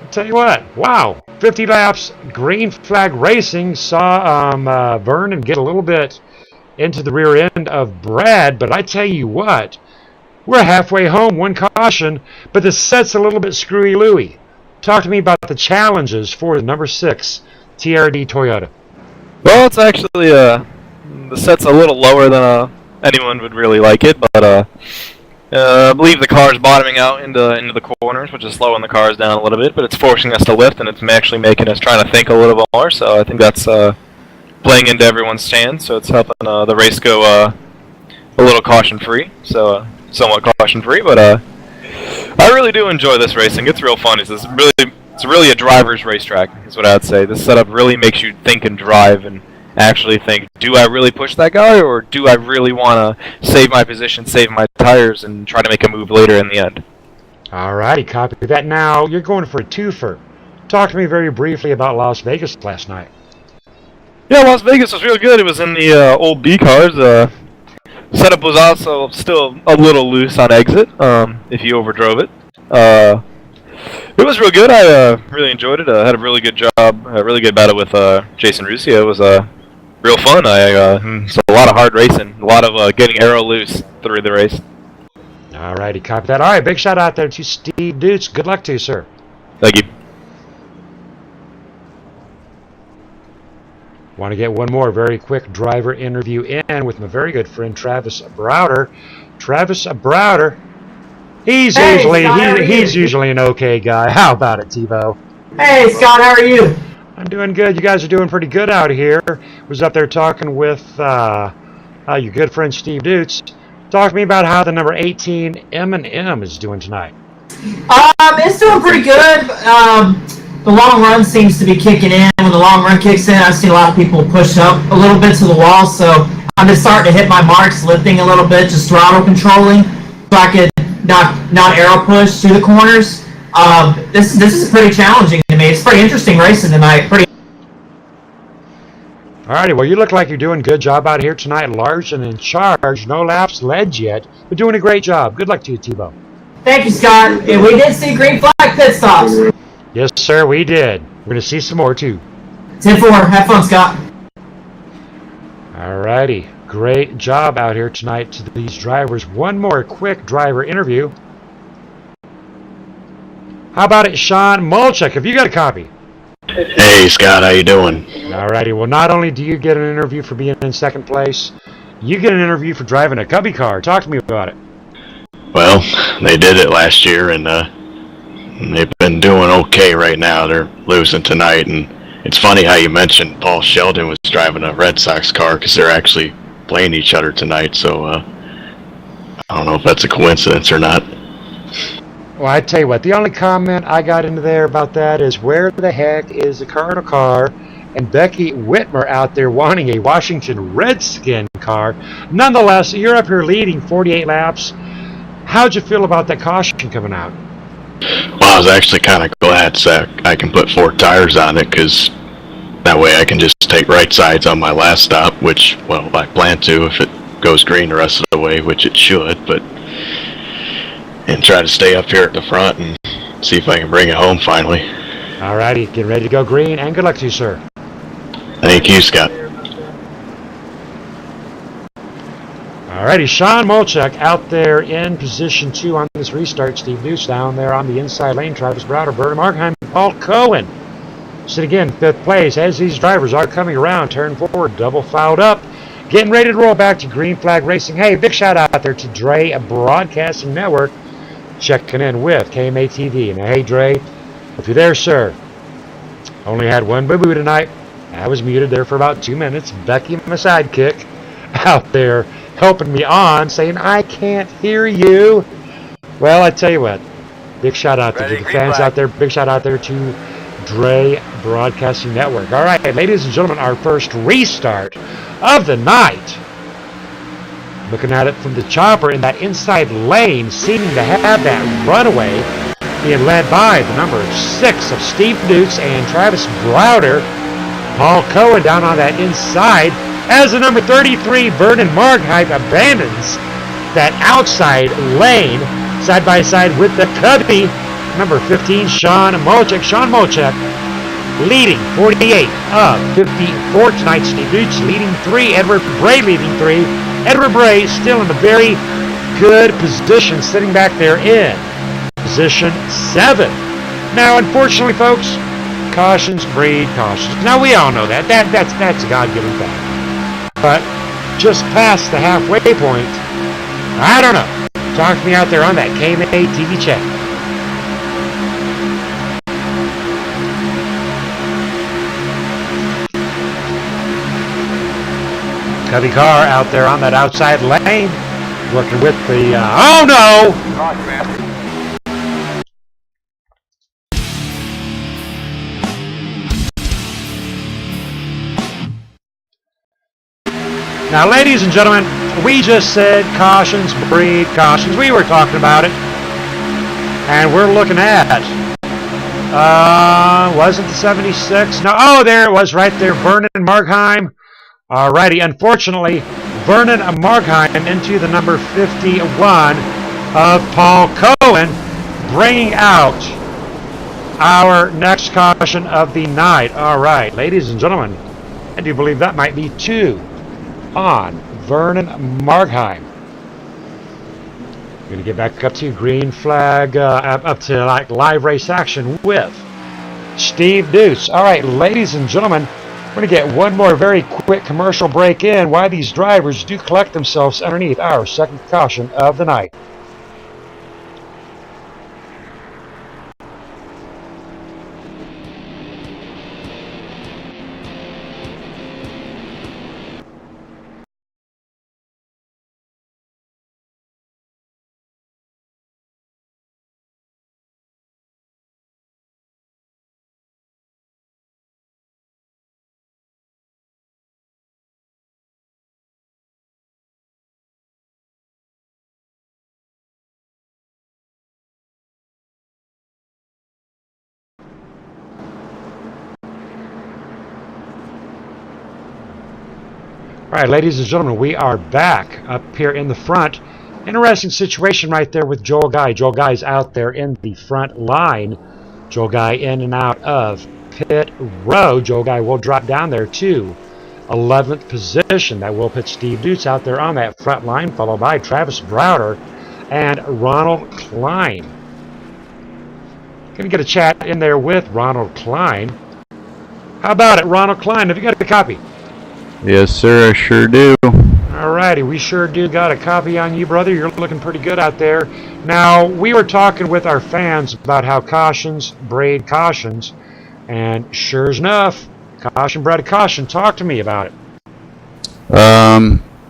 I'll tell you what. Wow. 50 laps, green flag racing. Saw Vernon get a little bit into the rear end of Brad, but I tell you what, we're halfway home, one caution, but the set's a little bit screwy-looey. Talk to me about the challenges for the number 6 TRD Toyota. Well, it's actually, the set's a little lower than anyone would really like it, but I believe the car's bottoming out into the corners, which is slowing the cars down a little bit, but it's forcing us to lift, and it's actually making us trying to think a little bit more, so I think that's playing into everyone's stance, so it's helping the race go a little caution-free, so somewhat caution-free, but I really do enjoy this racing. It's real fun. It's really a driver's racetrack, is what I'd say. This setup really makes you think and drive and actually think, do I really push that guy, or do I really want to save my position, save my tires, and try to make a move later in the end? Alrighty, copy that. Now, you're going for a twofer. Talk to me very briefly about Las Vegas last night. Yeah, Las Vegas was real good. It was in the old B cars. Setup was also still a little loose on exit, if you overdrove it. It was real good. I really enjoyed it. I had a really good job, a really good battle with Jason Ruscio. It was real fun. It's a lot of hard racing, a lot of getting aero loose through the race. Alrighty, copy that. Alright, big shout out there to Steve Dutz. Good luck to you, sir. Thank you. Want to get one more very quick driver interview in with my very good friend Travis Browder. Travis Browder, He's Hey, usually Scott, how are he's you? usually an okay guy. How about it, Tebow? Hey, Scott, how are you? I'm doing good. You guys are doing pretty good out here. Was up there talking with your good friend Steve Dutz. Talk to me about how the number 18 M&M is doing tonight. It's doing pretty good. The long run seems to be kicking in. When the long run kicks in, I see a lot of people push up a little bit to the wall, so I'm just starting to hit my marks, lifting a little bit, just throttle controlling, so I could not arrow push through the corners. This is pretty challenging to me. It's pretty interesting racing tonight. Alrighty, well, you look like you're doing a good job out here tonight. Large and in charge. No laps led yet, but doing a great job. Good luck to you, Tebow. Thank you, Scott. And we did see green flag pit stops. Yes, sir, we did. We're going to see some more, too. 10-4. Have fun, Scott. Alrighty, great job out here tonight to these drivers. One more quick driver interview. How about it, Sean Molchek? Have you got a copy? Hey Scott, how you doing? Alrighty, well, not only do you get an interview for being in second place, you get an interview for driving a Cubby car. Talk to me about it. Well, they did it last year, and they've been doing okay right now. They're losing tonight, and it's funny how you mentioned Paul Sheldon was driving a Red Sox car because they're actually playing each other tonight. So I don't know if that's a coincidence or not. Well, I tell you what, the only comment I got into there about that is where the heck is the Cardinal car and Becky Whitmer out there wanting a Washington Redskin car? Nonetheless, you're up here leading 48 laps. How'd you feel about that caution coming out? Well, I was actually kind of glad that I can put 4 tires on it because that way I can just take right sides on my last stop, which, well, I plan to if it goes green the rest of the way, which it should, and try to stay up here at the front and see if I can bring it home finally. Alrighty, getting ready to go green, and good luck to you, sir. Thank you, Scott. Alrighty, Sean Molchek out there in position 2 on this restart. Steve Deuce down there on the inside lane. Travis Browder, Bert Markheim, Paul Cohen. Sit again, 5th place as these drivers are coming around. Turn forward, double fouled up. Getting ready to roll back to Green Flag Racing. Hey, big shout out there to Dre Broadcasting Network. Checking in with KMA TV. Now, hey, Dre, if you're there, sir, only had one boo-boo tonight. I was muted there for about 2 minutes. Becky, my sidekick, out there helping me on, saying, I can't hear you. Well, I tell you what, big shout out to the fans out there. Big shout out there to Dre Broadcasting Network. All right, ladies and gentlemen, our first restart of the night. Looking at it from the chopper in that inside lane, seeming to have that runaway, being led by the number 6 of Steve Dukes and Travis Browder. Paul Cohen down on that inside as the number 33 Vernon Markheim abandons that outside lane side by side with the Cubby. Number 15 Sean Molchek. Sean Molchek leading 48 of 54 tonight. Steve Dukes leading 3. Edward Bray leading 3. Edward Bray still in a very good position, sitting back there in position 7. Now, unfortunately, folks, cautions breed cautions. Now, we all know that. That's a God-given fact. But just past the halfway point, I don't know. Talk to me out there on that KMA TV chat. Cubby car out there on that outside lane, working with the, oh no! Now, ladies and gentlemen, we just said cautions breed cautions. We were talking about it, and we're looking at, wasn't the 76? No, oh, there it was right there, Vernon Markheim. Alrighty, unfortunately, Vernon Markheim into the number 51 of Paul Cohen, bringing out our next caution of the night. Alright, ladies and gentlemen, I do believe that might be 2 on Vernon Markheim. We're going to get back up to green flag, up to like live race action with Steve Deuce. Alright, ladies and gentlemen, we're going to get one more very quick commercial break in while these drivers do collect themselves underneath our second caution of the night. All right, ladies and gentlemen, we are back up here in the front. Interesting situation right there with Joel Guy. Joel Guy's out there in the front line. Joel Guy in and out of pit row. Joel Guy will drop down there to 11th position. That will put Steve Dutz out there on that front line, followed by Travis Browder and Ronald Klein. Going to get a chat in there with Ronald Klein. How about it, Ronald Klein? Have you got a copy? Yes, sir, I sure do. Alrighty, we sure do got a copy on you, brother. You're looking pretty good out there. Now, we were talking with our fans about how cautions breed cautions, and sure enough, caution bred a caution. Talk to me about it.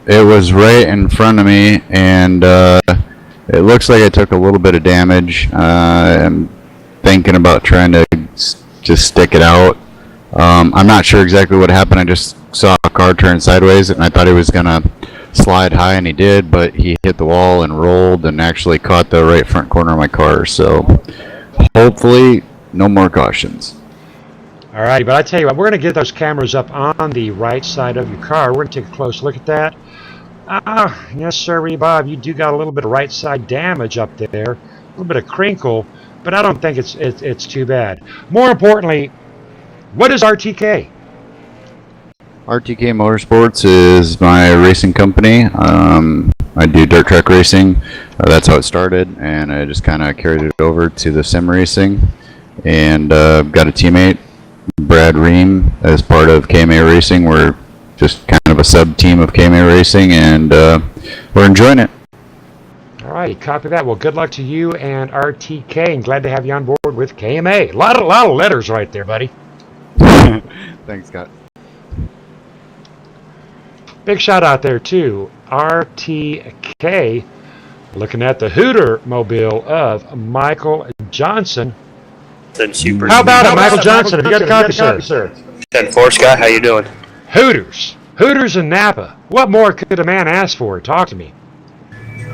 It was right in front of me, and it looks like I took a little bit of damage. I'm thinking about trying to just stick it out. I'm not sure exactly what happened. I just saw a car turn sideways, and I thought he was going to slide high, and he did, but he hit the wall and rolled and actually caught the right front corner of my car. So hopefully no more cautions. All right, but I tell you what, we're going to get those cameras up on the right side of your car. We're going to take a close look at that. Yes, sir, Bob, you do got a little bit of right side damage up there, a little bit of crinkle, but I don't think it's too bad. More importantly, what is RTK? RTK Motorsports is my racing company. I do dirt track racing. That's how it started, and I just kind of carried it over to the sim racing. And got a teammate, Brad Ream, as part of KMA Racing. We're just kind of a sub-team of KMA Racing, and we're enjoying it. All right, copy that. Well, good luck to you and RTK, and glad to have you on board with KMA. A lot of letters right there, buddy. Thanks, Scott. Big shout out there to RTK, looking at the Hooter mobile of Michael Johnson. Super. How about it, Michael Johnson? Have you got a copy, sir? 10-4, Scott, how you doing? Hooters in Napa. What more could a man ask for? Talk to me.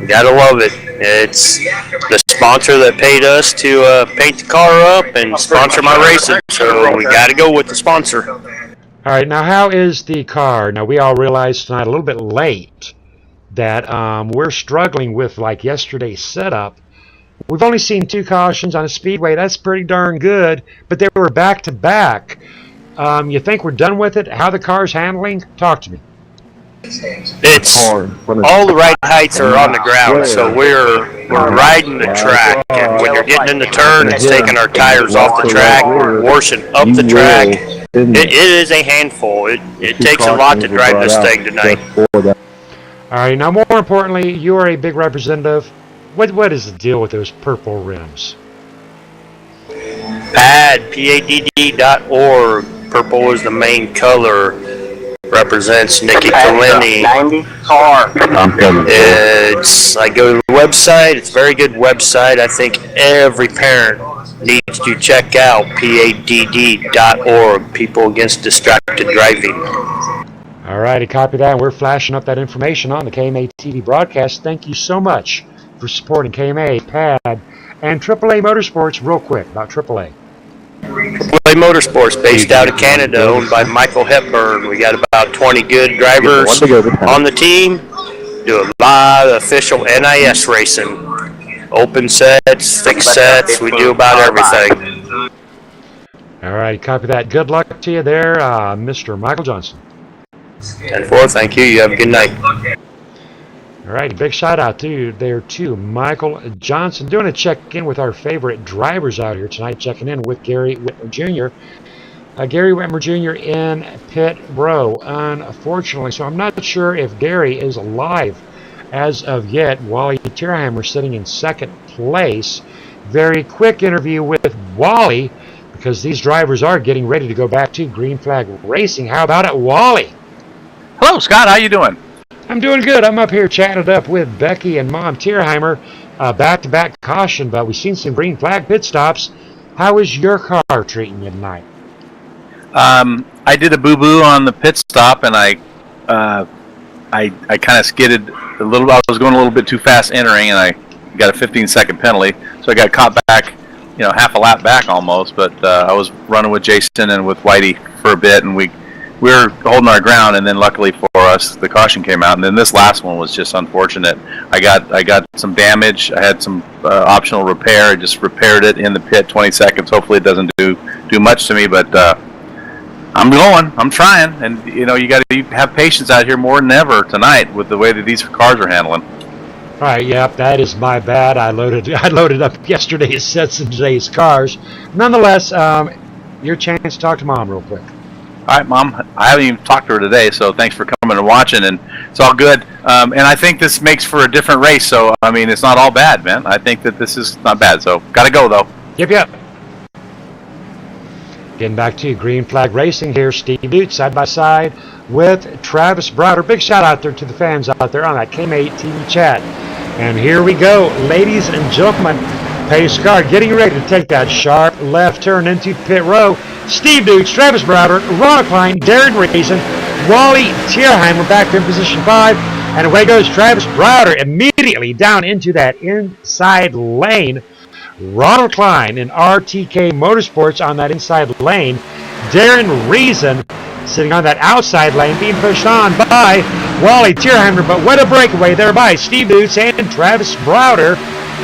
You gotta love it. It's the sponsor that paid us to paint the car up and sponsor my racing, so we gotta go with the sponsor. All right, now how is the car? Now, we all realized tonight, a little bit late, that we're struggling with, like, yesterday's setup. We've only seen 2 cautions on a speedway. That's pretty darn good, but they were back-to-back. You think we're done with it? How the car's handling? Talk to me. It's all the right heights are on the ground, so we're riding the track, and when you're getting in the turn, it's taking our tires off the track, we're washing up the track. It is a handful. It takes a lot to drive this thing tonight. All right, now more importantly, you are a big representative. What is the deal with those purple rims? PADD.org. Purple is the main color. Represents Nikki Kalini. I go to the website. It's a very good website. I think every parent needs to check out PADD.org. People Against Distracted Driving. All righty, copy that. We're flashing up that information on the KMA TV broadcast. Thank you so much for supporting KMA, PAD, and AAA Motorsports. Real quick about AAA. AAA Motorsports, based out of Canada, owned by Michael Hepburn. We got about 20 good drivers on the team. Do a lot of official NIS racing. Open sets, thick sets. We do about everything. All right, copy that. Good luck to you there, Mr. Michael Johnson. 10-4, thank you. You have a good night. All right, big shout out to you there too, Michael Johnson. Doing a check-in with our favorite drivers out here tonight, checking in with Gary Whitmer Jr. Gary Whitmer Jr. in pit row, unfortunately. So I'm not sure if Gary is alive as of yet. Wally Tierheimer sitting in second place. Very quick interview with Wally, because these drivers are getting ready to go back to Green Flag Racing. How about it, Wally? Hello, Scott. How you doing? I'm doing good. I'm up here chatting it up with Becky and Mom Tierheimer. Back-to-back caution, but we've seen some Green Flag pit stops. How is your car treating you tonight? I did a boo-boo on the pit stop, and I kind of skidded a little. I was going a little bit too fast entering, and I got a 15-second penalty. So I got caught back, half a lap back almost. But I was running with Jason and with Whitey for a bit, and we were holding our ground. And then luckily for us. The caution came out, and then this last one was just unfortunate. I got some damage. I had some optional repair. I just repaired it in the pit, 20 seconds. Hopefully, it doesn't do much to me, but I'm going. I'm trying, and you got to have patience out here more than ever tonight with the way that these cars are handling. All right, yep, that is my bad. I loaded up yesterday's sets in today's cars. Nonetheless, your chance to talk to Mom real quick. All right, Mom. I haven't even talked to her today, so thanks for coming and watching, and it's all good. And I think this makes for a different race, so, I mean, it's not all bad, man. I think that this is not bad, so got to go, though. Yep. Getting back to Green Flag Racing here, Steve Boots side by side with Travis Browder. Big shout out there to the fans out there on that KM8 TV chat. And here we go, ladies and gentlemen. Pace car getting ready to take that sharp left turn into pit row. Steve Boots, Travis Browder, Ronald Klein, Darren Reason, Wally Tierheimer back in position 5. And away goes Travis Browder immediately down into that inside lane. Ronald Klein in RTK Motorsports on that inside lane. Darren Reason sitting on that outside lane, being pushed on by Wally Tierheimer. But what a breakaway there by Steve Boots and Travis Browder.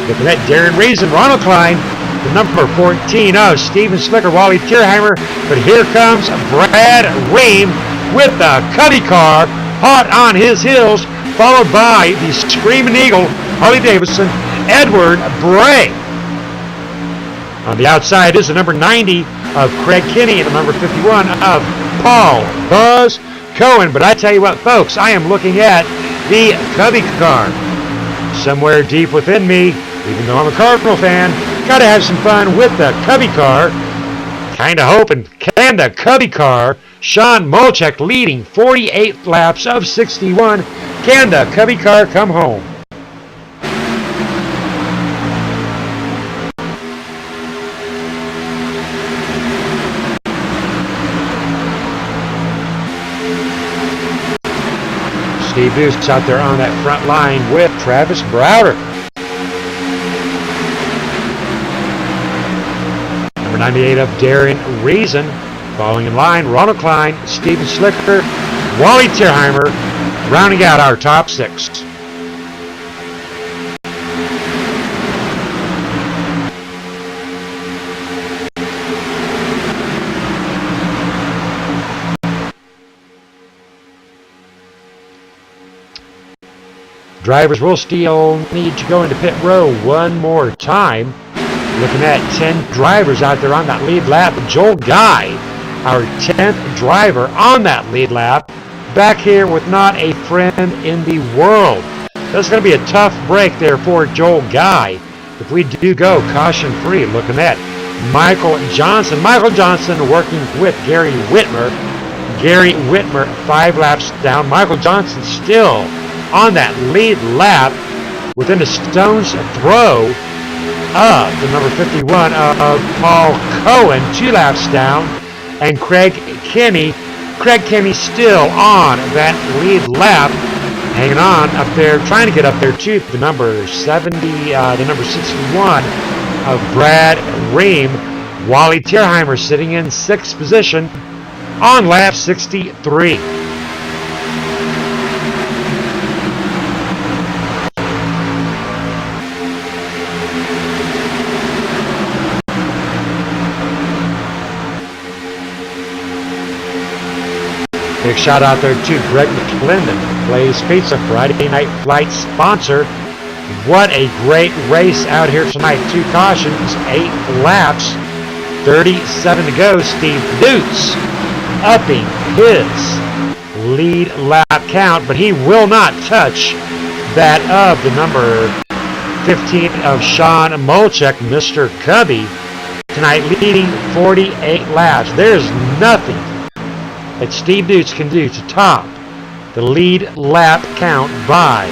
Looking at Darren Reason, Ronald Klein, the number 14 of Steven Slicker, Wally Tierheimer. But here comes Brad Ream with the Cuddy car, hot on his heels, followed by the Screaming Eagle, Harley Davidson, Edward Bray. On the outside is the number 90 of Craig Kinney and the number 51 of Paul Buzz Cohen. But I tell you what, folks, I am looking at the Cubby car. Somewhere deep within me, even though I'm a Cardinal fan, gotta have some fun with the Cubby car. Kinda hoping, can the Cubby car, Sean Molchek leading 48 laps of 61, can the Cubby car come home? Steve Boots out there on that front line with Travis Browder. Number 98 of Darren Reason. Following in line, Ronald Klein, Steven Slicker, Wally Tierheimer, rounding out our top 6. Drivers will still need to go into pit row one more time. Looking at 10 drivers out there on that lead lap. Joel Guy, our 10th driver on that lead lap, back here with not a friend in the world. That's going to be a tough break there for Joel Guy. If we do go caution free, looking at Michael Johnson. Michael Johnson working with Gary Whitmer. Gary Whitmer 5 laps down. Michael Johnson still on that lead lap within a stone's throw of the number 51 of Paul Cohen, 2 laps down, and Craig Kinney still on that lead lap, hanging on up there, trying to get up there to the number 70, the number 61 of Brad Ream. Wally Tierheimer sitting in 6th position on lap 63. Big shout out there to Greg McClendon, Blaze Pizza, Friday Night Flight sponsor. What a great race out here tonight. 2 cautions, 8 laps, 37 to go. Steve Boots upping his lead lap count, but he will not touch that of the number 15 of Sean Molchek, Mr. Cubby, tonight leading 48 laps. There's nothing that Steve Boots can do to top the lead lap count by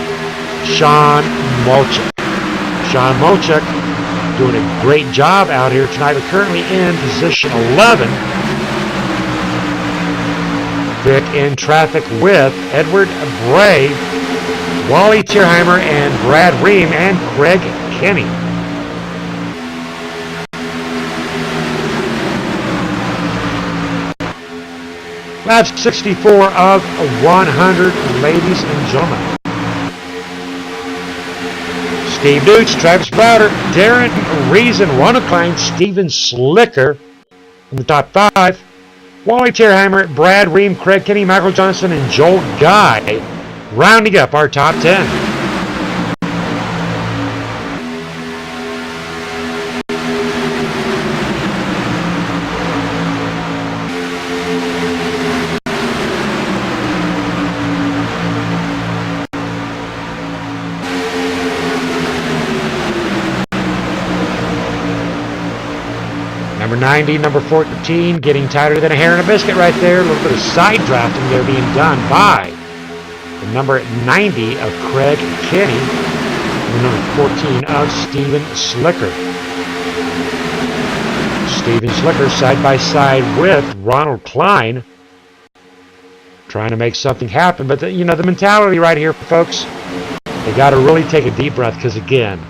Sean Molchek. Sean Molchek doing a great job out here tonight. We're currently in position 11. Vic in traffic with Edward Bray, Wally Tierheimer, and Brad Ream, and Craig Kinney. Lap 64 of 100, ladies and gentlemen. Steve Dukes, Travis Browder, Darren Reason, Ronald Klein, Steven Slicker in the top 5. Wally Tierheimer, Brad Ream, Craig Kenny, Michael Johnson, and Joel Guy rounding up our top 10. Number 90, number 14, getting tighter than a hair in a biscuit right there. A little bit of side drafting there being done by the number 90 of Craig Kenny and the number 14 of Steven Slicker. Steven Slicker side by side with Ronald Klein, trying to make something happen. But the mentality right here, folks, they got to really take a deep breath, because again,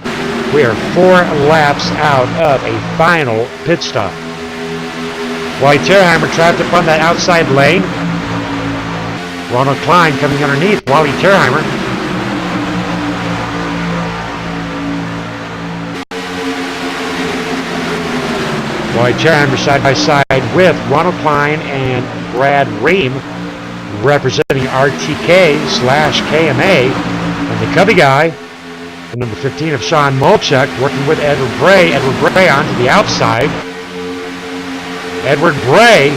we are 4 laps out of a final pit stop. Wally Tierheimer trapped up on that outside lane. Ronald Klein coming underneath Wally Tierheimer. Wally Tierheimer side by side with Ronald Klein and Brad Ream, representing RTK/KMA, and the Cubby Guy, the number 15 of Sean Molchuk, working with Edward Bray. Edward Bray onto the outside. Edward Bray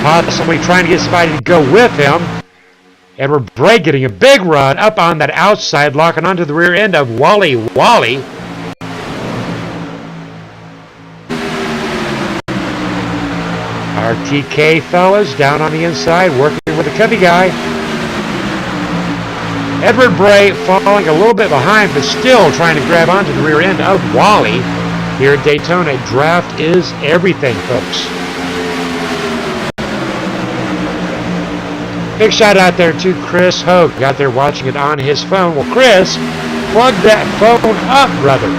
possibly trying to get somebody to go with him. Edward Bray getting a big run up on that outside, locking onto the rear end of Wally. RTK fellas down on the inside, working with the Cubby Guy. Edward Bray falling a little bit behind, but still trying to grab onto the rear end of Wally. Here at Daytona, draft is everything, folks. Big shout out there to Chris Hogue, out there watching it on his phone. Well, Chris, plug that phone up, brother.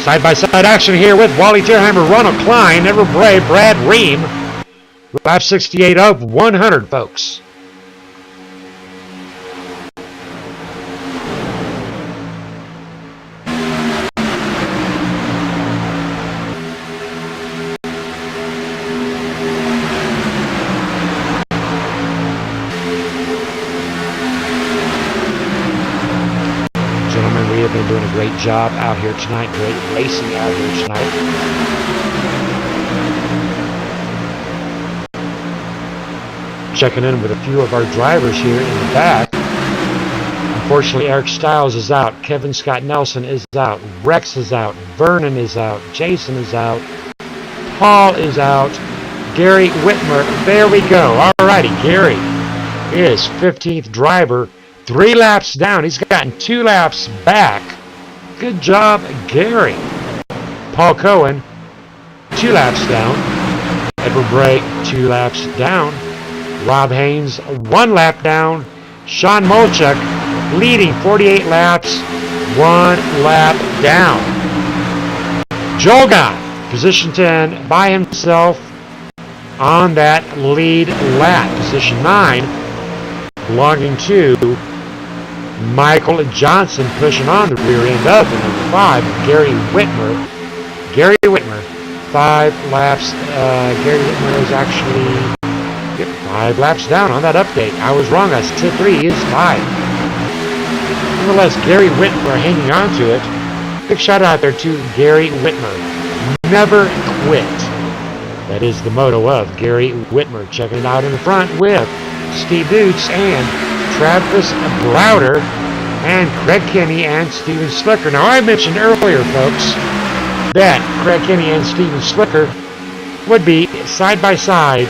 Side-by-side action here with Wally Tierheimer, Ronald Klein, Edward Bray, Brad Ream. Lap 68 of 100, folks. Gentlemen, we have been doing a great job out here tonight, great racing out here tonight. Checking in with a few of our drivers here in the back. Unfortunately, Eric Stiles is out, Kevin Scott Nelson is out, Rex is out, Vernon is out, Jason is out, Paul is out, Gary Whitmer, there we go. Alrighty, Gary is 15th driver, 3 laps down. He's gotten 2 laps back. Good job, Gary. Paul Cohen, 2 laps down. Edward Bray, 2 laps down. Rob Haynes, 1 lap down. Sean Molchuk leading 48 laps, 1 lap down. Joel Guy, position 10 by himself on that lead lap. Position 9 belonging to Michael Johnson, pushing on the rear end of the number 5, Gary Whitmer. Gary Whitmer, 5 laps. Gary Whitmer is actually 5 laps down on that update. I was wrong. I said 3. He is 5. Nonetheless, Gary Whitmer hanging on to it. Big shout out there to Gary Whitmer. Never quit. That is the motto of Gary Whitmer. Checking it out in the front with Steve Dukes and Travis Browder and Craig Kenny and Steven Slicker. Now, I mentioned earlier, folks, that Craig Kenny and Steven Slicker would be side by side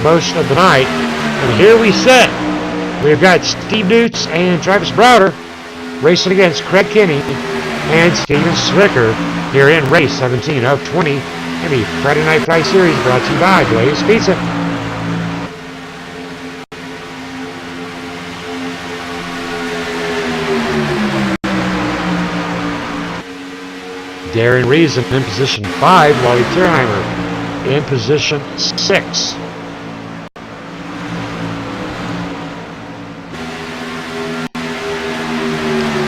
most of the night. And here we sit. We've got Steve Dukes and Travis Browder racing against Craig Kenny and Steven Slicker here in race 17 of 20 in the Friday Night Fly Series, brought to you by Blaze Pizza. Darren Reason in position 5. Wally Tierheimer in position 6.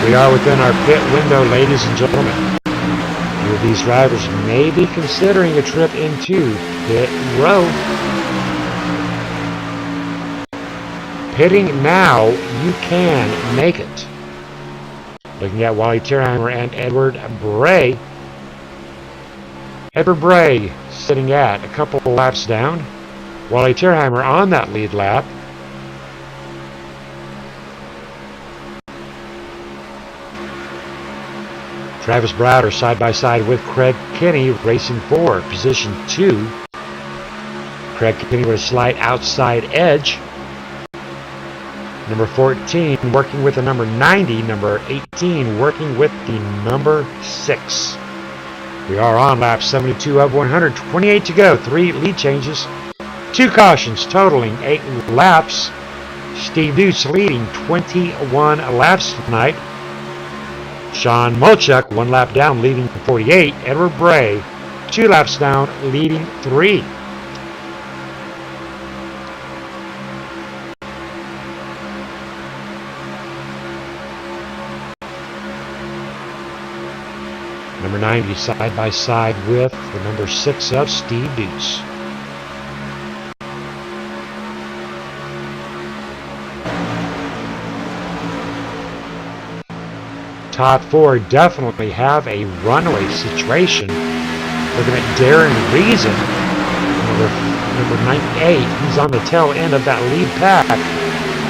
We are within our pit window, ladies and gentlemen. A few of these drivers may be considering a trip into pit row. Pitting now, you can make it. Looking at Wally Tierheimer and Edward Bray. Edward Bray sitting at a couple of laps down. Wally Tierheimer on that lead lap. Travis Browder side by side with Craig Kenny racing for position 2. Craig Kenny with a slight outside edge. Number 14 working with the number 90. Number 18 working with the number 6. We are on lap 72 of 100. 28 to go. 3 lead changes. 2 cautions totaling 8 laps. Steve Deuce leading 21 laps tonight. Sean Molchuk 1 lap down leading 48. Edward Bray 2 laps down leading 3. Number 90 side by side with the number 6 of Steve Deuce. Top 4 definitely have a runaway situation. Looking at Darren Reason, number 98. He's on the tail end of that lead pack,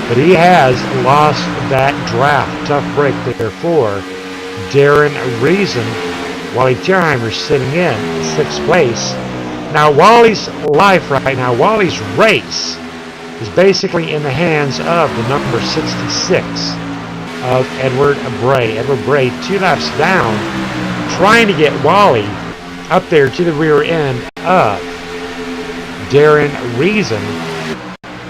but he has lost that draft. Tough break there for Darren Reason. Wally Tierheimer sitting in 6th place. Now Wally's life right now, Wally's race is basically in the hands of the number 66 of Edward Bray. Edward Bray 2 laps down, trying to get Wally up there to the rear end of Darren Reason.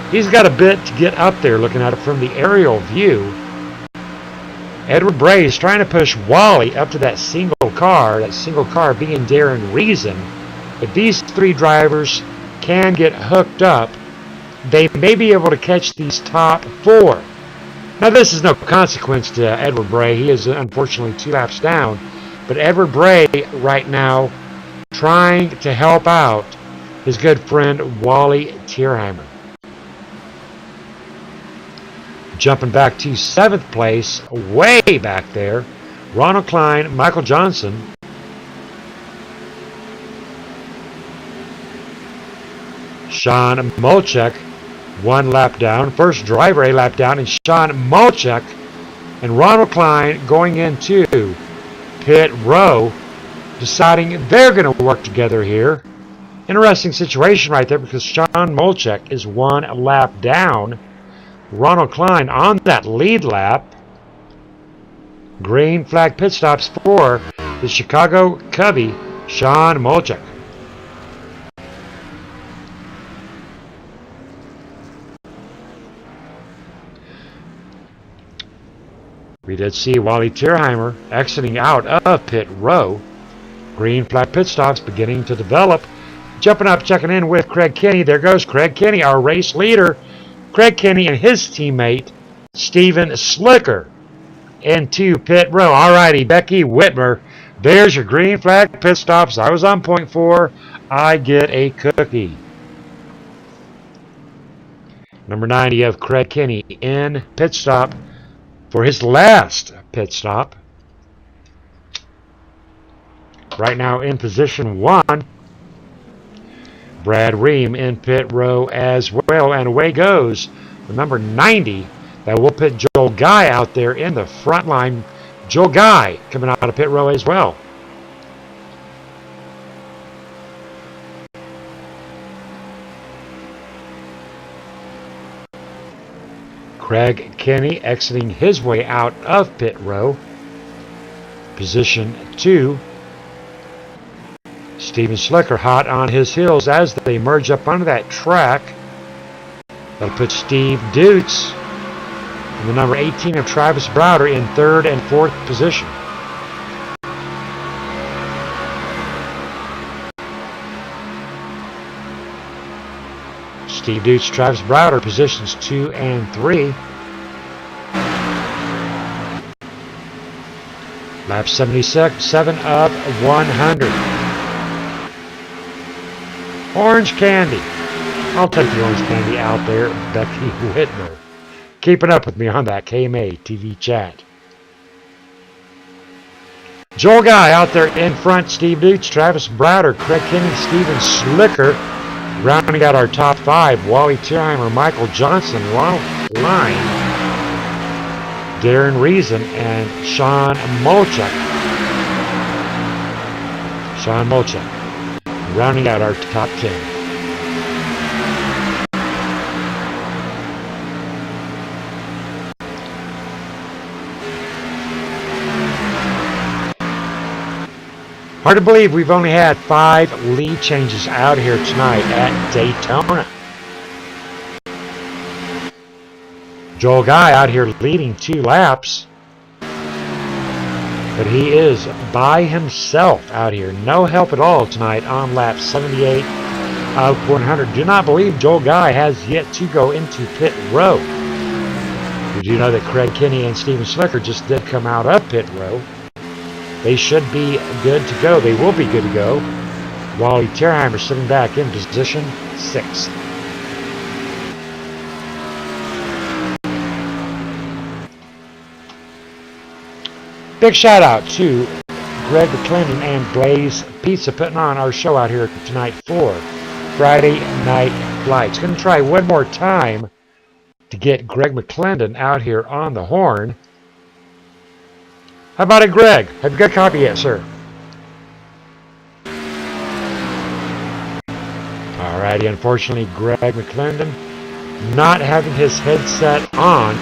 He's got a bit to get up there looking at it from the aerial view. Edward Bray is trying to push Wally up to that single car being Darren Reason. If these 3 drivers can get hooked up, they may be able to catch these top 4. Now this is no consequence to Edward Bray. He is unfortunately 2 laps down. But Edward Bray right now trying to help out his good friend Wally Tierheimer. Jumping back to 7th place, way back there, Ronald Klein, Michael Johnson. Sean Molchuk, 1 lap down. First driver a lap down, and Sean Molchuk and Ronald Klein going into pit row, deciding they're going to work together here. Interesting situation right there because Sean Molchuk is 1 lap down. Ronald Klein on that lead lap. Green flag pit stops for the Chicago Cubby, Sean Molchuk. We did see Wally Tierheimer exiting out of pit row. Green flag pit stops beginning to develop. Jumping up, checking in with Craig Kenny. There goes Craig Kenny, our race leader. Craig Kenny and his teammate, Steven Slicker, into pit row. Alrighty, Becky Whitmer, there's your green flag pit stops. I was on point 4. I get a cookie. Number 90 of Craig Kenny in pit stop for his last pit stop. Right now in position 1. Brad Ream in pit row as well, and away goes the number 90. That will put Joel Guy out there in the front line. Joel Guy coming out of pit row as well. Craig Kenny exiting his way out of pit row. Position 2. Steven Slicker hot on his heels as they merge up onto that track. That'll put Steve Dutz and the number 18 of Travis Browder in 3rd and 4th position. Steve Dutz, Travis Browder, positions 2 and 3. Lap 76, 7 of 100. Orange Candy. I'll take the Orange Candy out there, Becky Whitmer. Keeping up with me on that KMA TV chat. Joel Guy out there in front, Steve Dutz, Travis Browder, Craig Kenny, Steven Slicker. Rounding out our top 5, Wally Tierheimer, Michael Johnson, Ronald Line, Darren Reason, and Sean Molchuk. Sean Molchuk. Rounding out our top 10. Hard to believe we've only had 5 lead changes out here tonight at Daytona. Joel Guy out here leading 2 laps. But he is by himself out here. No help at all tonight on lap 78 of 100. Do not believe Joel Guy has yet to go into pit row. We do know that Craig Kenny and Steven Slicker just did come out of pit row. They should be good to go. They will be good to go. Wally Tierheimer sitting back in position 6. Big shout out to Greg McClendon and Blaze Pizza putting on our show out here tonight for Friday Night Flights. Going to try one more time to get Greg McClendon out here on the horn. How about it, Greg? Have you got a copy yet, sir? Alrighty, unfortunately, Greg McClendon not having his headset on.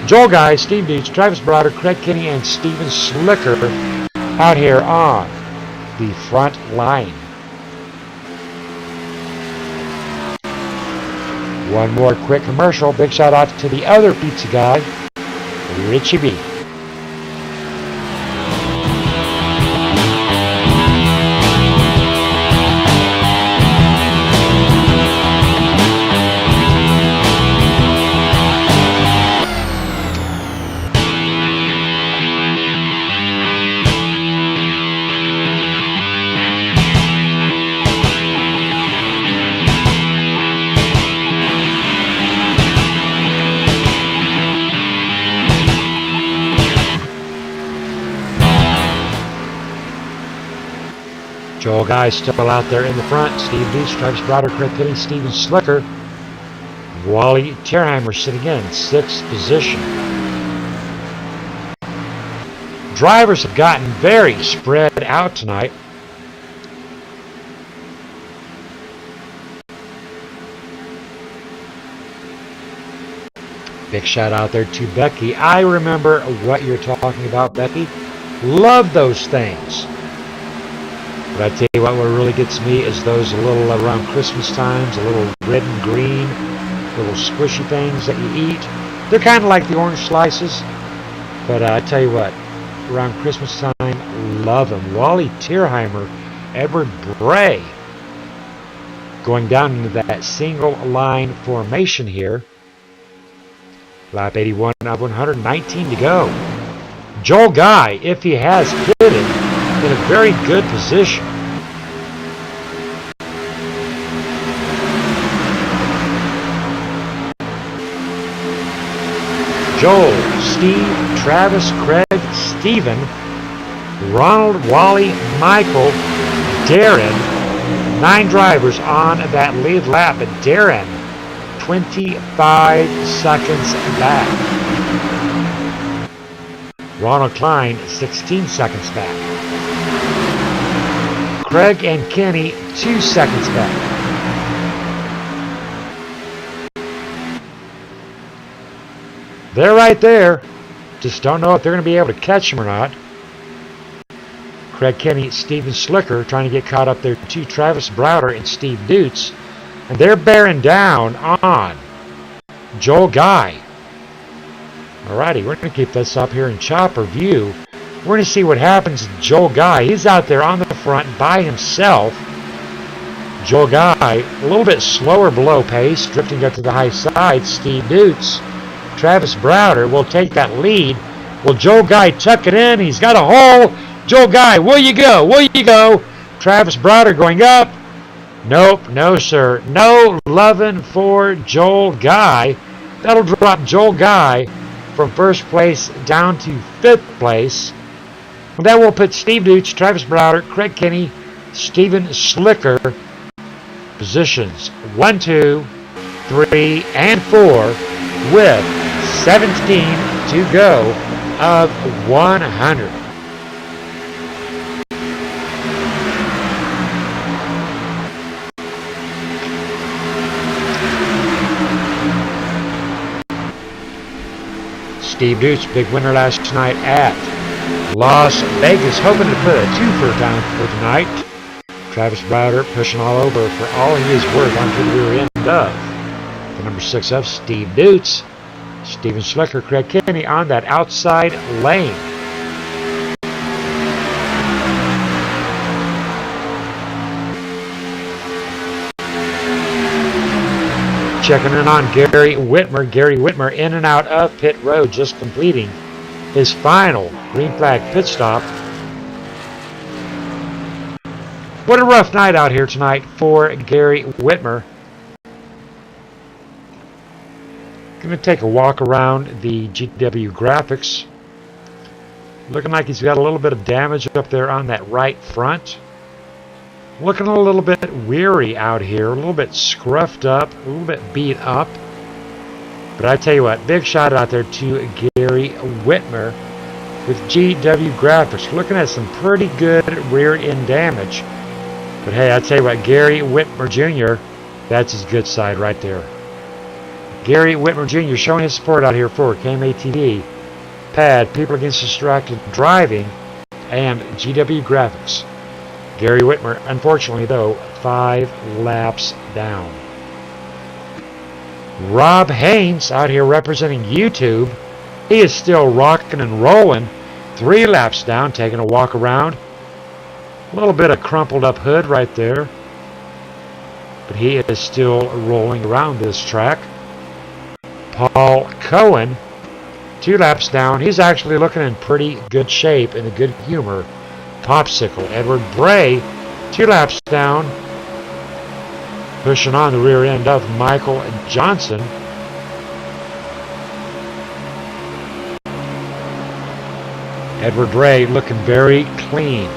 Joel Guy, Steve Dutz, Travis Browder, Craig Kenny, and Steven Slicker out here on the front line. One more quick commercial. Big shout out to the other pizza guy, Richie B. Joel Guy still out there in the front. Steve Dutz, Travis Browder, Craig Kenny, Steven Slicker. Wally Tierheimer sitting in 6th position. Drivers have gotten very spread out tonight. Big shout out there to Becky. I remember what you're talking about, Becky. Love those things. But I tell you what really gets me is those little around Christmas times, a little red and green, little squishy things that you eat. They're kind of like the orange slices. But I tell you what, around Christmas time, love them. Wally Tierheimer, Edward Bray, going down into that single line formation here. Lap 81 of 119 to go. Joel Guy, if he has pitted, in a very good position. Joel, Steve, Travis, Craig, Steven, Ronald, Wally, Michael, Darren. 9 drivers on that lead lap, but Darren 25 seconds back. Ronald Klein 16 seconds back. Craig and Kenny 2 seconds back. They're right there. Just don't know if they're going to be able to catch them or not. Craig Kenny, Steven Slicker trying to get caught up there to Travis Browder and Steve Dutz. And they're bearing down on Joel Guy. Alrighty, we're going to keep this up here in chopper view. We're going to see what happens to Joel Guy. He's out there on the front by himself. Joel Guy, a little bit slower below pace, drifting up to the high side. Steve Dutz. Travis Browder will take that lead. Will Joel Guy tuck it in? He's got a hole. Joel Guy, will you go? Will you go? Travis Browder going up. Nope, no sir. No loving for Joel Guy. That'll drop Joel Guy from first place down to fifth place. And that will put Steve Dutz, Travis Browder, Craig Kenny, Steven Slicker positions 1, 2, 3, and 4 with 17 to go of 100. Steve Dutz, big winner last night at Las Vegas, hoping to put a twofer down for tonight. Travis Browder pushing all over for all he is worth onto the rear end of the number 6 of Steve Dutz. Steven Slicker, Craig Kenny on that outside lane. Checking in on Gary Whitmer. Gary Whitmer in and out of pit road, just completing his final green flag pit stop. What a rough night out here tonight for Gary Whitmer. Going to take a walk around the GW graphics. Looking like he's got a little bit of damage up there on that right front. Looking a little bit weary out here, a little bit scruffed up, a little bit beat up. But I tell you what, big shout out there to Gary Whitmer with GW Graphics. Looking at some pretty good rear end damage. But hey, I tell you what, Gary Whitmer Jr., that's his good side right there. Gary Whitmer Jr. showing his support out here for KMATV, PAD, People Against Distracted Driving, and GW Graphics. Gary Whitmer, unfortunately though, 5 laps down. Rob Haynes out here representing YouTube. He is still rocking and rolling. 3 laps down, taking a walk around. A little bit of crumpled up hood right there. But he is still rolling around this track. Paul Cohen, 2 laps down. He's actually looking in pretty good shape and a good humor. Popsicle. Edward Bray, 2 laps down. Pushing on the rear end of Michael Johnson. Edward Bray looking very clean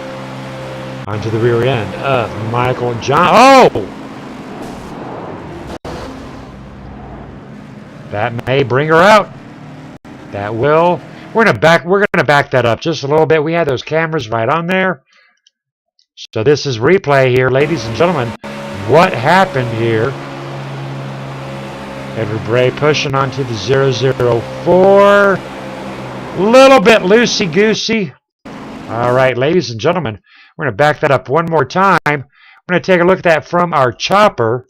onto the rear end of Michael Johnson. Oh! That may bring her out. That will. We're gonna back that up just a little bit. We had those cameras right on there. So this is replay here, ladies and gentlemen. What happened here? Edward Bray pushing onto the 004. Little bit loosey-goosey. All right, ladies and gentlemen, we're going to back that up one more time. We're going to take a look at that from our chopper.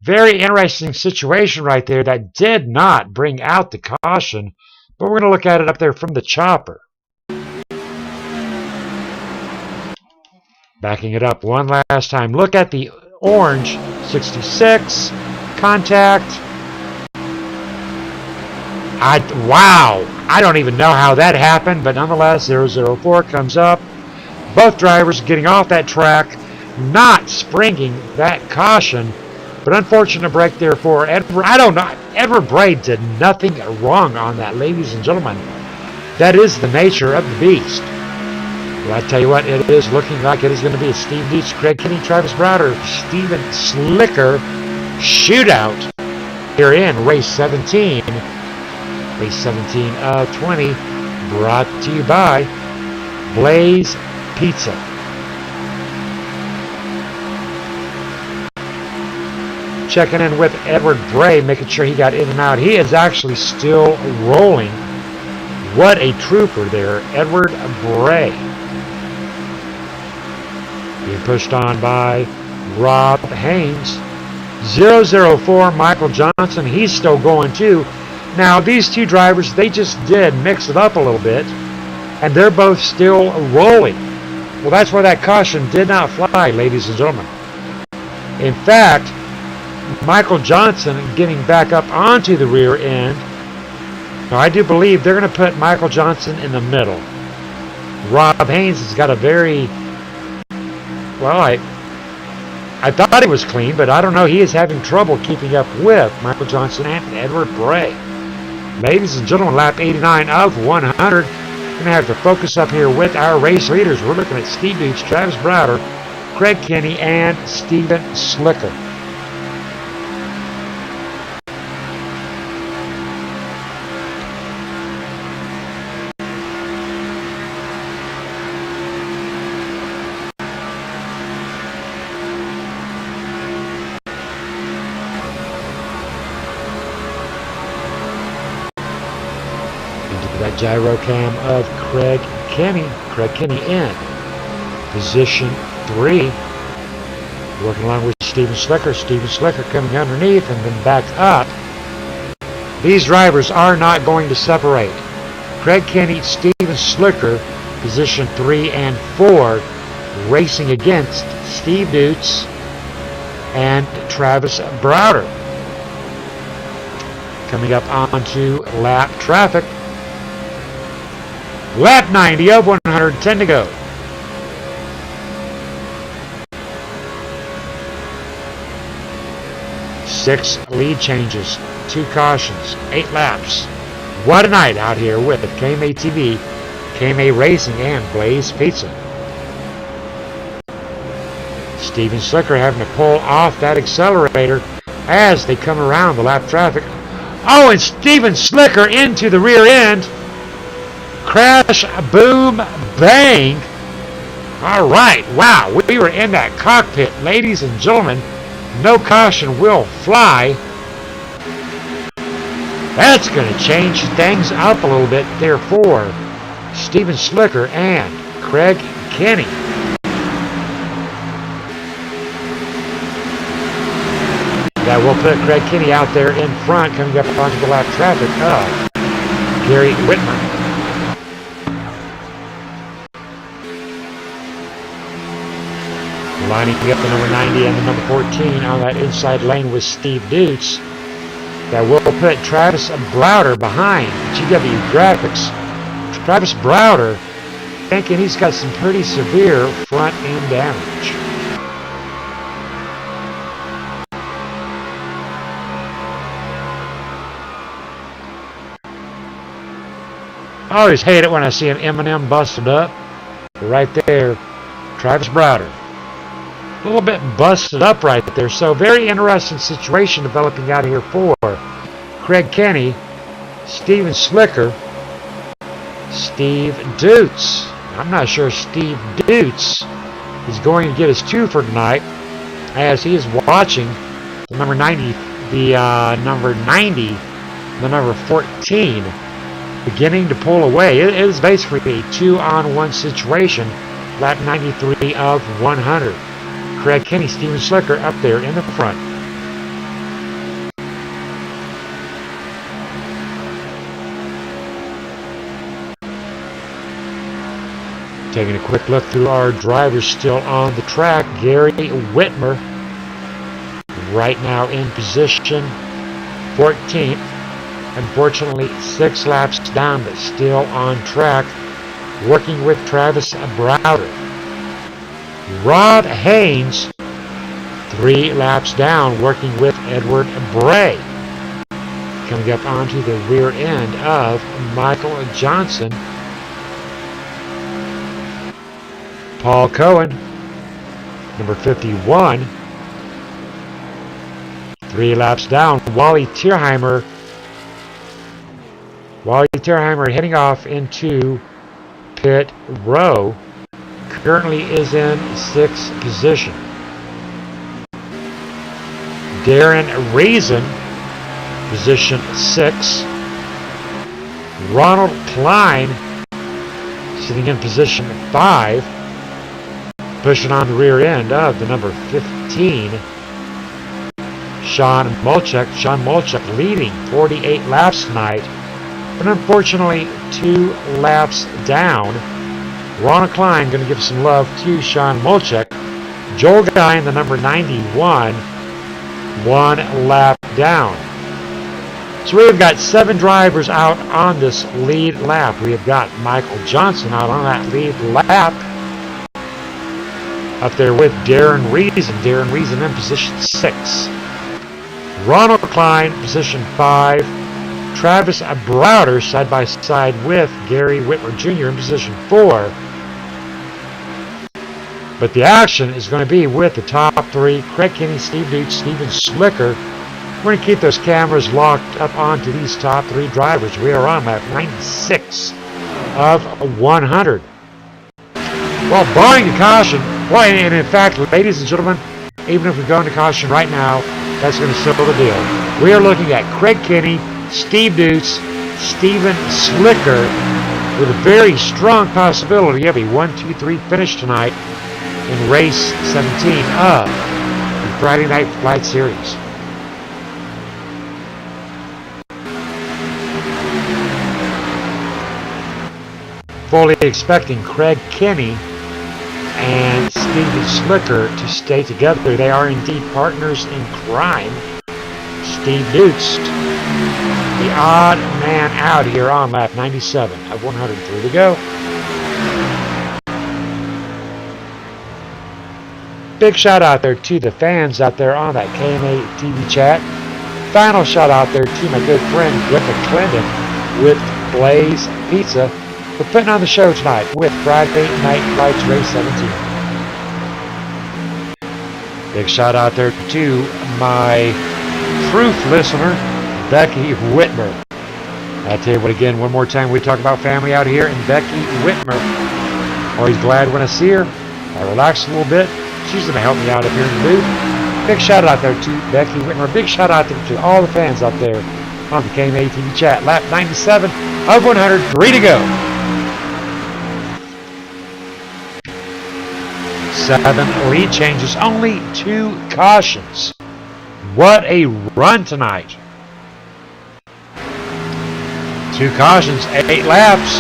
Very interesting situation right there that did not bring out the caution, but we're going to look at it up there from the chopper. Backing it up one last time. Look at the orange 66 contact. Wow, I don't even know how that happened, but nonetheless, 004 comes up. Both drivers getting off that track, not springing that caution, but unfortunate break there for Edward. I don't know. Edward Bray did nothing wrong on that, ladies and gentlemen. That is the nature of the beast. Well, I tell you what, it is looking like it is going to be a Steve Dutz, Craig Kenny, Travis Browder, Steven Slicker shootout here in race 17. Race 17 of 20, brought to you by Blaze Pizza. Checking in with Edward Bray, making sure he got in and out. He is actually still rolling. What a trooper there, Edward Bray. Being pushed on by Rob Haynes. 004, Michael Johnson, he's still going too. Now, these two drivers, they just did mix it up a little bit, and they're both still rolling. Well, that's why that caution did not fly, ladies and gentlemen. In fact, Michael Johnson getting back up onto the rear end. Now, I do believe they're going to put Michael Johnson in the middle. Rob Haynes has got a very, well, I thought he was clean, but I don't know. He is having trouble keeping up with Michael Johnson and Edward Bray. Ladies and gentlemen, lap 89 of 100. We're going to have to focus up here with our race leaders. We're looking at Steve Beach, Travis Browder, Craig Kenny, and Steven Slicker. That gyro cam of Craig Kenny. Craig Kenny in position 3. Working along with Steven Slicker. Steven Slicker coming underneath and then back up. These drivers are not going to separate. Craig Kenny, Steven Slicker, position 3 and 4, racing against Steve Dutz and Travis Browder. Coming up onto lap traffic. Lap 90 of 110 to go. 6 lead changes, 2 cautions, 8 laps. What a night out here with KMA TV, KMA Racing, and Blaze Pizza. Steven Slicker having to pull off that accelerator as they come around the lap traffic. Oh, and Steven Slicker into the rear end. Crash, boom, bang. All right, wow, we were in that cockpit, ladies and gentlemen. No caution will fly. That's going to change things up a little bit there for Steven Slicker and Craig Kenny. That will put Craig Kenny out there in front, coming up onto the lap traffic of Gary Whitmer. Lining up the number 90 and the number 14 on that inside lane with Steve Dutz. That will put Travis Browder behind GW Graphics. Travis Browder thinking he's got some pretty severe front end damage. I always hate it when I see an M&M busted up. Right there, Travis Browder. A little bit busted up right there. So very interesting situation developing out here for Craig Kenny, Steven Slicker, Steve Dutz. I'm not sure Steve Dutz is going to get his 2 for tonight, as he is watching the number 90, the number 14 beginning to pull away. It is basically a 2-on-1 situation. Lap 93 of 100. Craig Kenny, Steven Slicker up there in the front. Taking a quick look through our drivers still on the track. Gary Whitmer right now in position 14th. Unfortunately, 6 laps down, but still on track, working with Travis Browder. Rob Haynes, 3 laps down, working with Edward Bray. Coming up onto the rear end of Michael Johnson. Paul Cohen, number 51, 3 laps down. Wally Tierheimer heading off into pit row. Currently is in 6th position. Darren Reason, position 6. Ronald Klein sitting in position 5. Pushing on the rear end of the number 15. Sean Molchek leading 48 laps tonight, but unfortunately 2 laps down. Ronald Klein going to give some love to Sean Molchek. Joel Guy in the number 91, 1 lap down. So we've got 7 drivers out on this lead lap. We have got Michael Johnson out on that lead lap. Up there with Darren Reason. Darren Reason in position 6. Ronald Klein, position 5. Travis Browder side by side with Gary Whitmer Jr. in position 4. But the action is going to be with the top 3, Craig Kenny, Steve Dukes, Steven Slicker. We're going to keep those cameras locked up onto these top 3 drivers. We are on lap 96 of 100. Well, barring a caution, well, and in fact, ladies and gentlemen, even if we go into caution right now, that's going to settle the deal. We are looking at Craig Kenny, Steve Dukes, Steven Slicker, with a very strong possibility of a 1-2-3 finish tonight in race 17 of the Friday Night Flight Series. Fully expecting Craig Kenny and Steven Slicker to stay together. They are indeed partners in crime. Steve Dukes, the odd man out here on lap 97 of 103 to go. Big shout out there to the fans out there on that KMA TV chat. Final shout out there to my good friend Griff McClendon with Blaze Pizza for putting on the show tonight with Friday Night Flights Race 17. Big shout out there to my truth listener, Becky Whitmer. I'll tell you what, again, one more time, we talk about family out here, and Becky Whitmer. Always glad when I see her. I relax a little bit. She's going to help me out up here in the booth. Big shout out there to Becky Whitmer. Big shout out there to all the fans out there on the KMA TV chat. Lap 97 of 103 to go. 7 lead changes, only 2 cautions. What a run tonight. 2 cautions, 8 laps.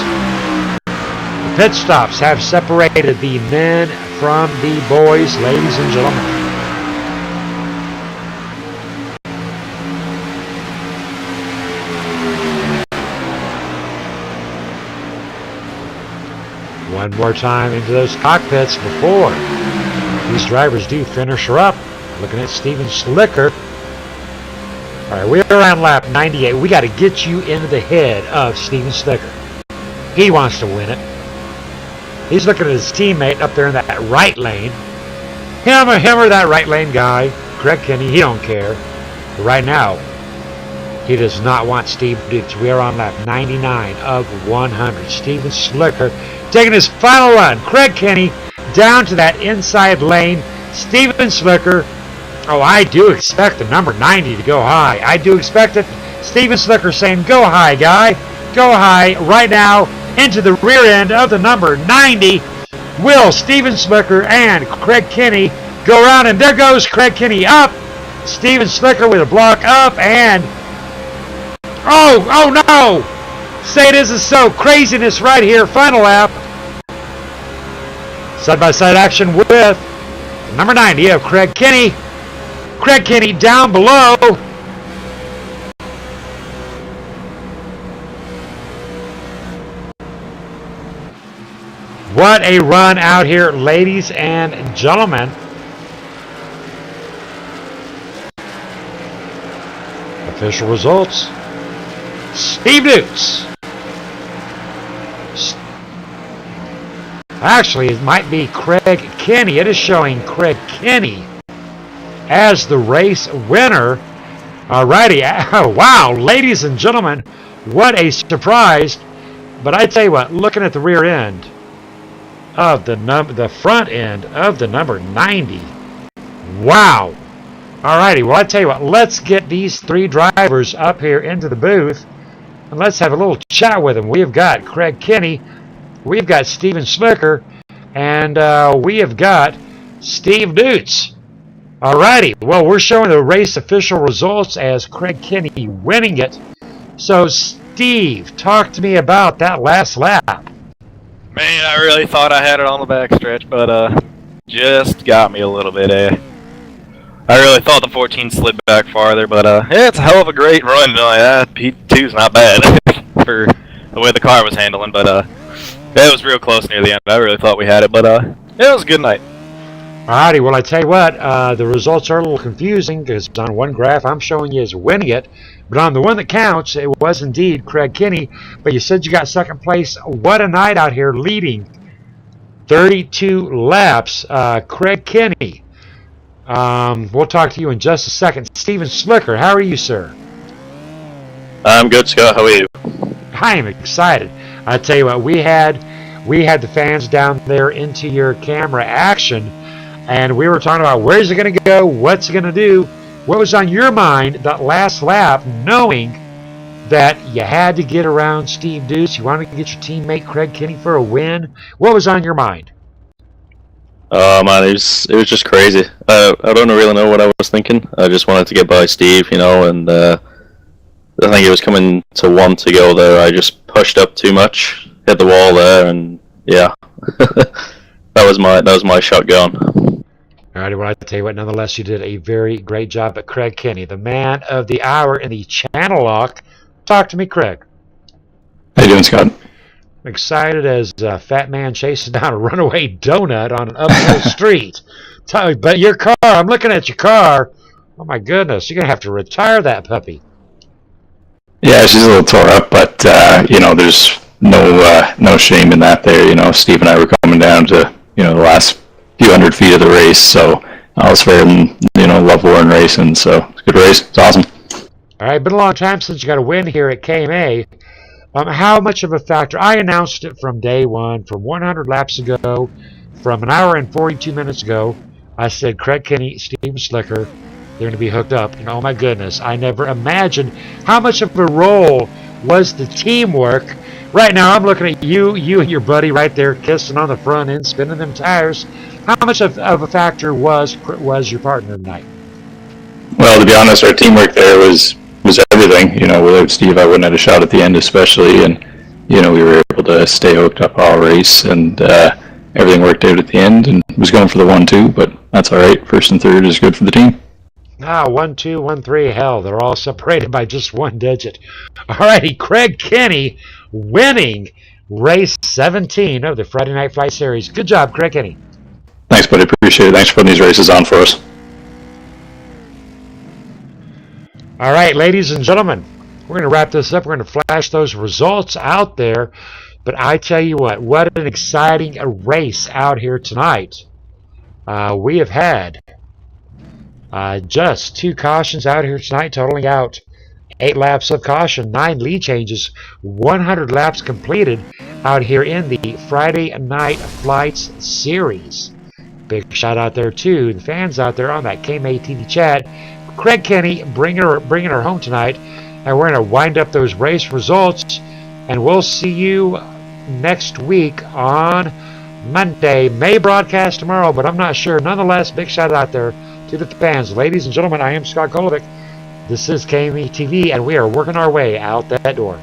The pit stops have separated the men from the boys, ladies and gentlemen. One more time into those cockpits before these drivers do finish her up. Looking at Steven Slicker. All right, we're around lap 98. We got to get you into the head of Steven Slicker. He wants to win it. He's looking at his teammate up there in that right lane. Him or that right lane guy, Craig Kenny, he don't care. But right now, he does not want Steve Dukes. We are on lap 99 of 100. Steven Slicker taking his final run. Craig Kenny down to that inside lane. Steven Slicker. Oh, I do expect the number 90 to go high. I do expect it. Steven Slicker saying, go high, guy. Go high right now into the rear end of the number 90. Will Steven Slicker and Craig Kenny go around? And there goes Craig Kenny up. Steven Slicker with a block up and... Oh no! Say it isn't so. Craziness right here. Final lap. Side-by-side action with number 90 of Craig Kenny. Craig Kenny down below. What a run out here, ladies and gentlemen. Official results. Steve Dukes. Actually, it might be Craig Kenny. It is showing Craig Kenny as the race winner. Alrighty. Oh, wow, ladies and gentlemen, what a surprise. But I tell you what, looking at the rear end of the front end of the number 90. Wow. Alrighty, well, I tell you what, let's get these 3 drivers up here into the booth and let's have a little chat with them. We've got Craig Kenny, we've got Steven Slicker, and we have got Steve Dukes. Alrighty, well, we're showing the race official results as Craig Kenny winning it. So, Steve, talk to me about that last lap. Man, I really thought I had it on the backstretch, but just got me a little bit, I really thought the 14 slid back farther, but yeah, it's a hell of a great run. P2's not bad for the way the car was handling, but it was real close near the end. I really thought we had it, but it was a good night. Alrighty, well, I tell you what, the results are a little confusing because on one graph I'm showing you as winning it, but on the one that counts, it was indeed Craig Kinney. But you said you got second place. What a night out here, leading 32 laps. Craig Kinney. We'll talk to you in just a second. Steven Slicker, how are you, sir? I'm good, Scott. How are you? I am excited. I tell you what, we had the fans down there into your camera action, and we were talking about where's it going to go, what's it going to do. What was on your mind that last lap, knowing that you had to get around Steve Deuce, you wanted to get your teammate Craig Kinney for a win? What was on your mind? Oh man, it was just crazy. I don't really know what I was thinking. I just wanted to get by Steve, and I think it was coming to one to go there. I just pushed up too much, hit the wall there, and yeah, that was my shotgun. All right, well, I tell you what, nonetheless, you did a very great job. But Craig Kinney, the man of the hour in the channel lock. Talk to me, Craig. How you doing, Scott? I'm excited as a fat man chases down a runaway donut on an uphill street. But your car, I'm looking at your car. Oh, my goodness, you're going to have to retire that puppy. Yeah, she's a little tore up, but, there's no shame in that there. Steve and I were coming down to, the last few hundred feet of the race, so I was fair, love Warren racing, so it's a good race. It's awesome. All right, been a long time since you got a win here at KMA. How much of a factor? I announced it from day one, from 100 laps ago, from an hour and 42 minutes ago. I said Craig Kinney, Steven Slicker, they're going to be hooked up. And oh my goodness, I never imagined how much of a role was the teamwork. Right now, I'm looking at you and your buddy right there kissing on the front end, spinning them tires. How much of a factor was your partner tonight? Well, to be honest, our teamwork there was everything. Without Steve, I wouldn't have a shot at the end, especially. And, we were able to stay hooked up all race, and everything worked out at the end, and was going for the 1-2, but that's all right. First and third is good for the team. 1, 2, 1, 3, hell, they're all separated by just one digit. All righty, Craig Kinney winning race 17 of the Friday Night Flight Series. Good job, Craig Kinney. Thanks, buddy. Appreciate it. Thanks for putting these races on for us. All right, ladies and gentlemen, we're going to wrap this up. We're going to flash those results out there. But I tell you what an exciting race out here tonight. We have had just 2 cautions out here tonight, totaling out 8 laps of caution, 9 lead changes, 100 laps completed out here in the Friday Night Flights Series. Big shout out there to the fans out there on that KMA TV chat. Craig Kinney bringing her home tonight, and we're going to wind up those race results, and we'll see you next week on Monday. May broadcast tomorrow, but I'm not sure. Nonetheless, big shout out there to the fans. Ladies and gentlemen, I am Scott Kolovic. This is KME TV, and we are working our way out that door.